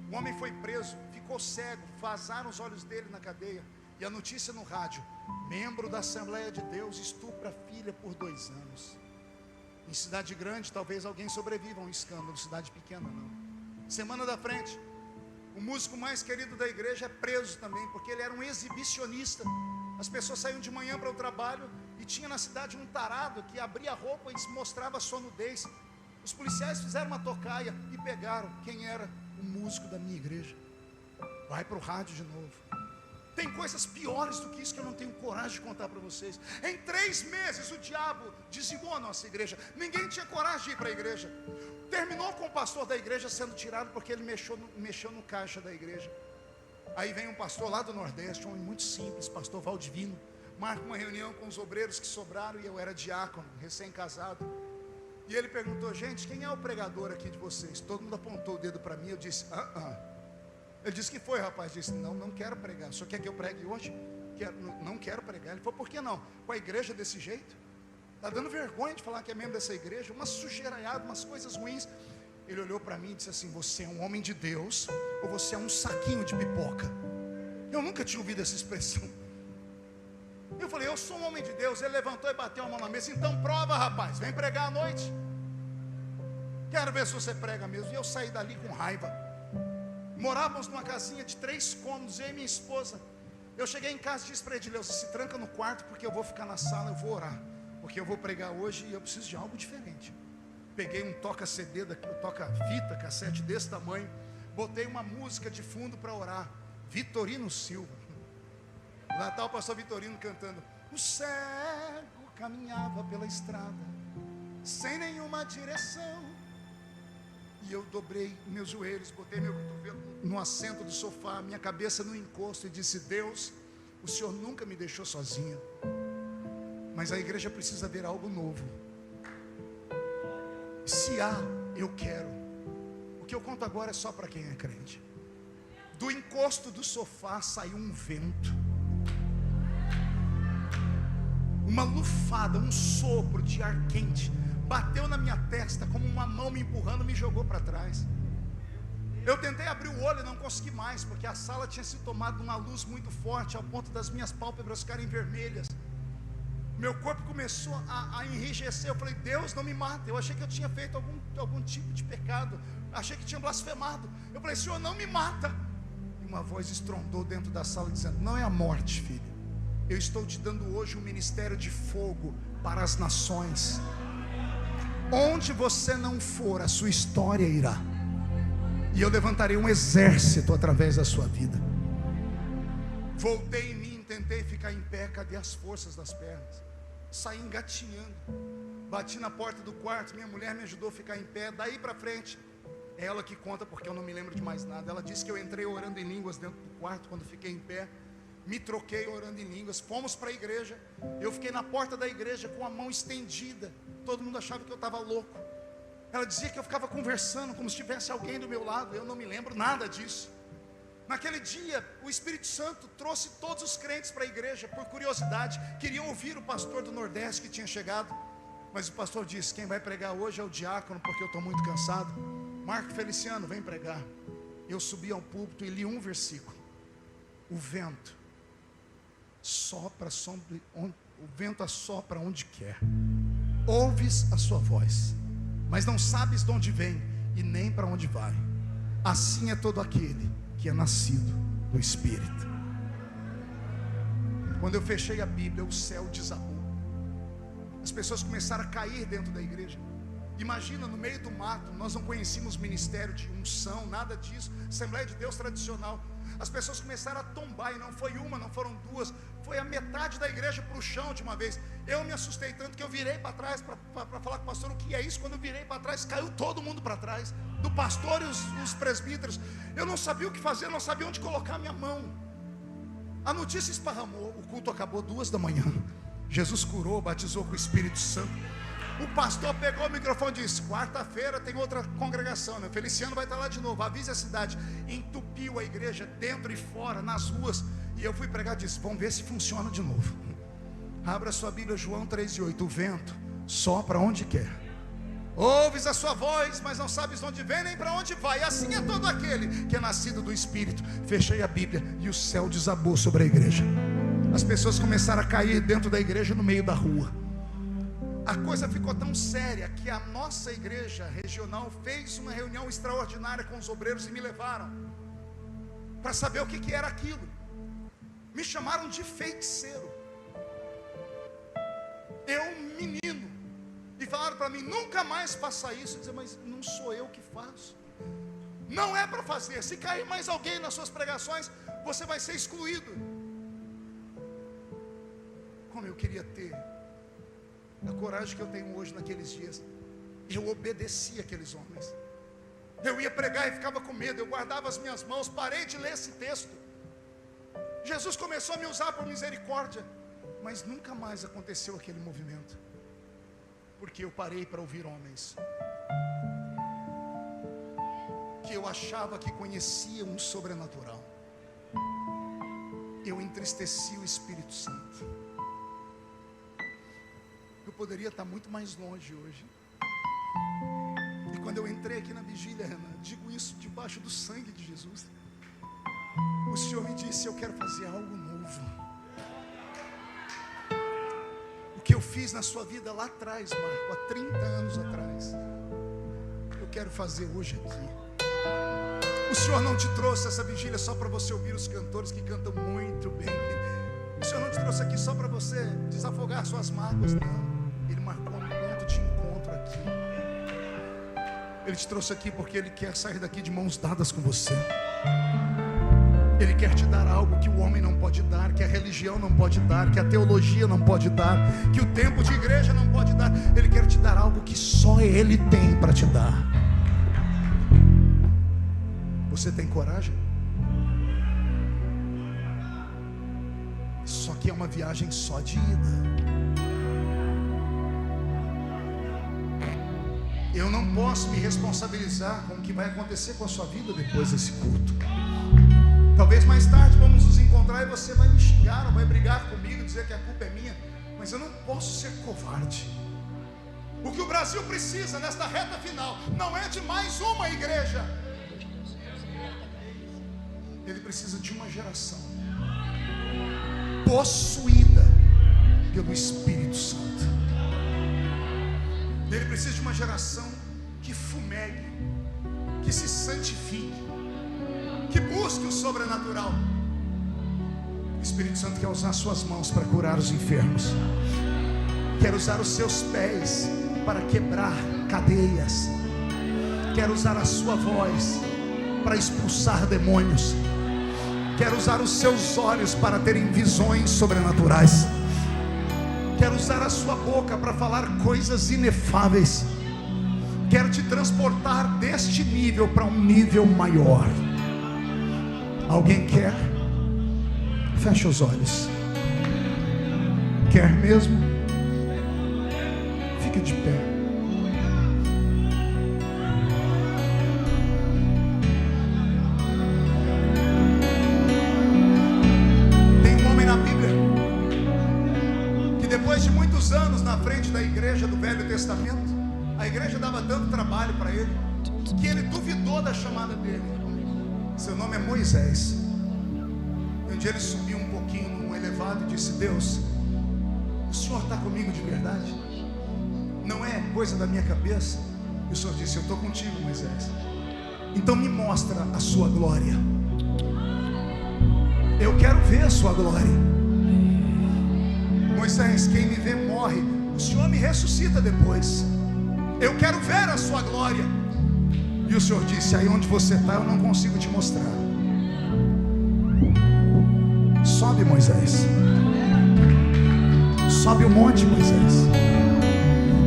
O homem foi preso, ficou cego, vazaram os olhos dele na cadeia. E a notícia no rádio: membro da Assembleia de Deus estupra a filha por 2 anos. Em cidade grande talvez alguém sobreviva a um escândalo, cidade pequena não. Semana da frente, o músico mais querido da igreja é preso também, porque ele era um exibicionista. As pessoas saíam de manhã para o trabalho e tinha na cidade um tarado que abria a roupa e mostrava a sua nudez. Os policiais fizeram uma tocaia e pegaram quem era o músico da minha igreja. Vai para o rádio de novo. Tem coisas piores do que isso que eu não tenho coragem de contar para vocês. Em 3 meses o diabo dizimou a nossa igreja. Ninguém tinha coragem de ir para a igreja. Terminou com o pastor da igreja sendo tirado porque ele mexeu no caixa da igreja. Aí vem um pastor lá do Nordeste, um homem muito simples, pastor Valdivino, marca uma reunião com os obreiros que sobraram, e eu era diácono, recém-casado. E ele perguntou: gente, quem é o pregador aqui de vocês? Todo mundo apontou o dedo para mim. Eu disse: Ele disse: que foi, rapaz? Eu disse: não quero pregar. O senhor quer que eu pregue hoje? Não quero pregar. Ele falou: por que não? Com a igreja desse jeito? Está dando vergonha de falar que é membro dessa igreja. Uma sujeiraiada, umas coisas ruins. Ele olhou para mim e disse assim: você é um homem de Deus ou você é um saquinho de pipoca? Eu nunca tinha ouvido essa expressão. Eu falei: eu sou um homem de Deus. Ele levantou e bateu a mão na mesa. Então prova, rapaz, vem pregar à noite. Quero ver se você prega mesmo. E eu saí dali com raiva. Morávamos numa casinha de 3 cômodos, eu e minha esposa. Eu cheguei em casa e disse para Edileuza: se tranca no quarto, porque eu vou ficar na sala, eu vou orar, porque eu vou pregar hoje e eu preciso de algo diferente. Peguei um toca-CD daqui, um toca-fita, cassete desse tamanho, botei uma música de fundo para orar, Vitorino Silva. Lá está o pastor Vitorino cantando: o cego caminhava pela estrada, sem nenhuma direção. E eu dobrei meus joelhos, botei meu cotovelo no assento do sofá, minha cabeça no encosto, e disse: Deus, o Senhor nunca me deixou sozinha, mas a igreja precisa ver algo novo. Se há, eu quero. O que eu conto agora é só para quem é crente. Do encosto do sofá saiu um vento, uma lufada, um sopro de ar quente, bateu na minha testa como uma mão me empurrando, me jogou para trás. Eu tentei abrir o olho e não consegui mais, porque a sala tinha sido tomada de uma luz muito forte, ao ponto das minhas pálpebras ficarem vermelhas. Meu corpo começou a enrijecer. Eu falei: Deus, não me mata. Eu achei que eu tinha feito algum tipo de pecado, achei que tinha blasfemado. Eu falei: Senhor, não me mata. E uma voz estrondou dentro da sala dizendo: não é a morte, filho, eu estou te dando hoje um ministério de fogo para as nações. Onde você não for, a sua história irá, e eu levantarei um exército através da sua vida. Voltei em mim, tentei ficar em pé. Cadê as forças das pernas? Saí engatinhando, bati na porta do quarto. Minha mulher me ajudou a ficar em pé. Daí para frente, é ela que conta, porque eu não me lembro de mais nada. Ela disse que eu entrei orando em línguas dentro do quarto quando fiquei em pé. me troquei orando em línguas, fomos para a igreja. Eu fiquei na porta da igreja com a mão estendida. Todo mundo achava que eu estava louco. Ela dizia que eu ficava conversando como se tivesse alguém do meu lado. Eu não me lembro nada disso. Naquele dia, o Espírito Santo trouxe todos os crentes para a igreja, por curiosidade. Queriam ouvir o pastor do Nordeste que tinha chegado. Mas o pastor disse: quem vai pregar hoje é o diácono, porque eu estou muito cansado. Marco Feliciano, vem pregar. Eu subi ao púlpito e li um versículo. O vento assopra onde quer. Ouves a sua voz, mas não sabes de onde vem e nem para onde vai. Assim é todo aquele que é nascido do Espírito. Quando eu fechei a Bíblia, o céu desabou. As pessoas começaram a cair dentro da igreja. Imagina, no meio do mato, nós não conhecíamos ministério de unção, nada disso, Assembleia de Deus tradicional. As pessoas começaram a tombar, e não foi uma, não foram duas, foi a metade da igreja para o chão de uma vez. Eu me assustei tanto que eu virei para trás para falar com o pastor: o que é isso? Quando eu virei para trás, caiu todo mundo para trás, do pastor e os presbíteros. Eu não sabia o que fazer, eu não sabia onde colocar a minha mão. A notícia esparramou, o culto acabou 2 da manhã. Jesus curou, batizou com o Espírito Santo. O pastor pegou o microfone e disse: quarta-feira tem outra congregação, né? Feliciano vai estar lá de novo, avise a cidade. Entupiu a igreja dentro e fora, nas ruas. E eu fui pregar e disse: vamos ver se funciona de novo. Abra sua Bíblia, João 3,8. O vento sopra onde quer. Ouves a sua voz, mas não sabes de onde vem nem para onde vai. Assim é todo aquele que é nascido do Espírito. Fechei a Bíblia e o céu desabou sobre a igreja. As pessoas começaram a cair dentro da igreja, no meio da rua. A coisa ficou tão séria que a nossa igreja regional fez uma reunião extraordinária com os obreiros e me levaram para saber o que era aquilo. Me chamaram de feiticeiro. Eu, menino, e falaram para mim: nunca mais faça isso. Eu disse: mas não sou eu que faço. Não é para fazer. Se cair mais alguém nas suas pregações, você vai ser excluído. Como eu queria ter a coragem que eu tenho hoje naqueles dias. Eu obedeci aqueles homens. Eu ia pregar e ficava com medo. Eu guardava as minhas mãos. Parei de ler esse texto. Jesus começou a me usar por misericórdia, mas nunca mais aconteceu aquele movimento, porque eu parei para ouvir homens que eu achava que conheciam o sobrenatural. Eu entristeci o Espírito Santo. Eu poderia estar muito mais longe hoje. E quando eu entrei aqui na vigília, Renan, digo isso debaixo do sangue de Jesus, o Senhor me disse: eu quero fazer algo novo. O que eu fiz na sua vida lá atrás, Marco, há 30 anos atrás, eu quero fazer hoje aqui. O Senhor não te trouxe essa vigília só para você ouvir os cantores que cantam muito bem. O Senhor não te trouxe aqui só para você desafogar suas mágoas, não. Ele marcou um ponto de encontro aqui. Ele te trouxe aqui porque Ele quer sair daqui de mãos dadas com você. Ele quer te dar algo que o homem não pode dar, que a religião não pode dar, que a teologia não pode dar, que o tempo de igreja não pode dar. Ele quer te dar algo que só Ele tem para te dar. Você tem coragem? Só que é uma viagem só de ida. Eu não posso me responsabilizar com o que vai acontecer com a sua vida depois desse culto. Talvez mais tarde vamos nos encontrar e você vai me xingar ou vai brigar comigo, dizer que a culpa é minha. Mas eu não posso ser covarde. O que o Brasil precisa nesta reta final não é de mais uma igreja. Ele precisa de uma geração possuída pelo Espírito Santo. Ele precisa de uma geração que fumegue, que se santifique, que busque o sobrenatural. O Espírito Santo quer usar suas mãos para curar os enfermos, quer usar os seus pés para quebrar cadeias, quer usar a sua voz para expulsar demônios, quer usar os seus olhos para terem visões sobrenaturais, quer usar a sua boca para falar coisas inefáveis, quer te transportar deste nível para um nível maior. Alguém quer? Fecha os olhos. Quer mesmo? Fique de pé. Tem um homem na Bíblia que depois de muitos anos na frente da igreja do Velho Testamento, a igreja dava tanto trabalho para ele que ele duvidou da chamada dele. Seu nome é Moisés. Um dia ele subiu um pouquinho num elevado e disse: Deus, o Senhor está comigo de verdade? Não é coisa da minha cabeça? E o Senhor disse: eu estou contigo, Moisés. Então me mostra a sua glória. Eu quero ver a sua glória. Moisés, quem me vê morre, o Senhor me ressuscita depois. Eu quero ver a sua glória. E o Senhor disse: aí onde você está eu não consigo te mostrar. Sobe, Moisés. Sobe o monte, Moisés.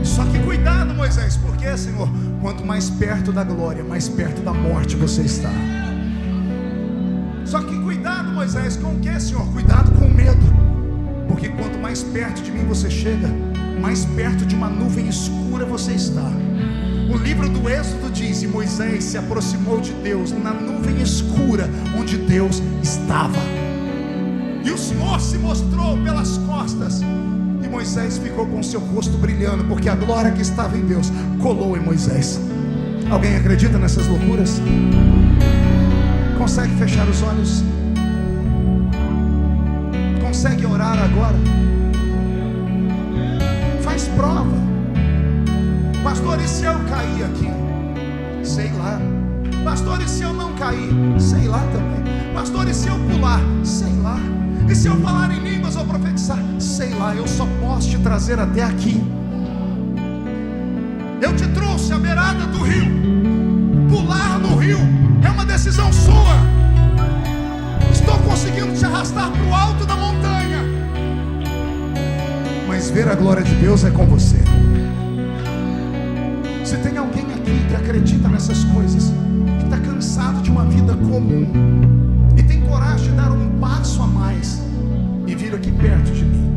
Só que cuidado, Moisés, porque, Senhor, quanto mais perto da glória, mais perto da morte você está. Só que cuidado, Moisés, com o que, Senhor? Cuidado com o medo, porque quanto mais perto de mim você chega, mais perto de uma nuvem escura você está. O livro do Êxodo diz: e Moisés se aproximou de Deus na nuvem escura onde Deus estava. E o Senhor se mostrou pelas costas, e Moisés ficou com seu rosto brilhando, porque a glória que estava em Deus colou em Moisés. Alguém acredita nessas loucuras? Consegue fechar os olhos? Consegue orar agora? Faz prova. Pastor, e se eu cair aqui? Sei lá. Pastor, e se eu não cair? Sei lá também. Pastor, e se eu pular? Sei lá. E se eu falar em línguas ou profetizar? Sei lá. Eu só posso te trazer até aqui. Eu te trouxe à beirada do rio. Pular no rio é uma decisão sua. Estou conseguindo te arrastar para o alto da montanha, mas ver a glória de Deus é com você. Se tem alguém aqui que acredita nessas coisas e está cansado de uma vida comum e tem coragem de dar um passo a mais e vir aqui perto de mim,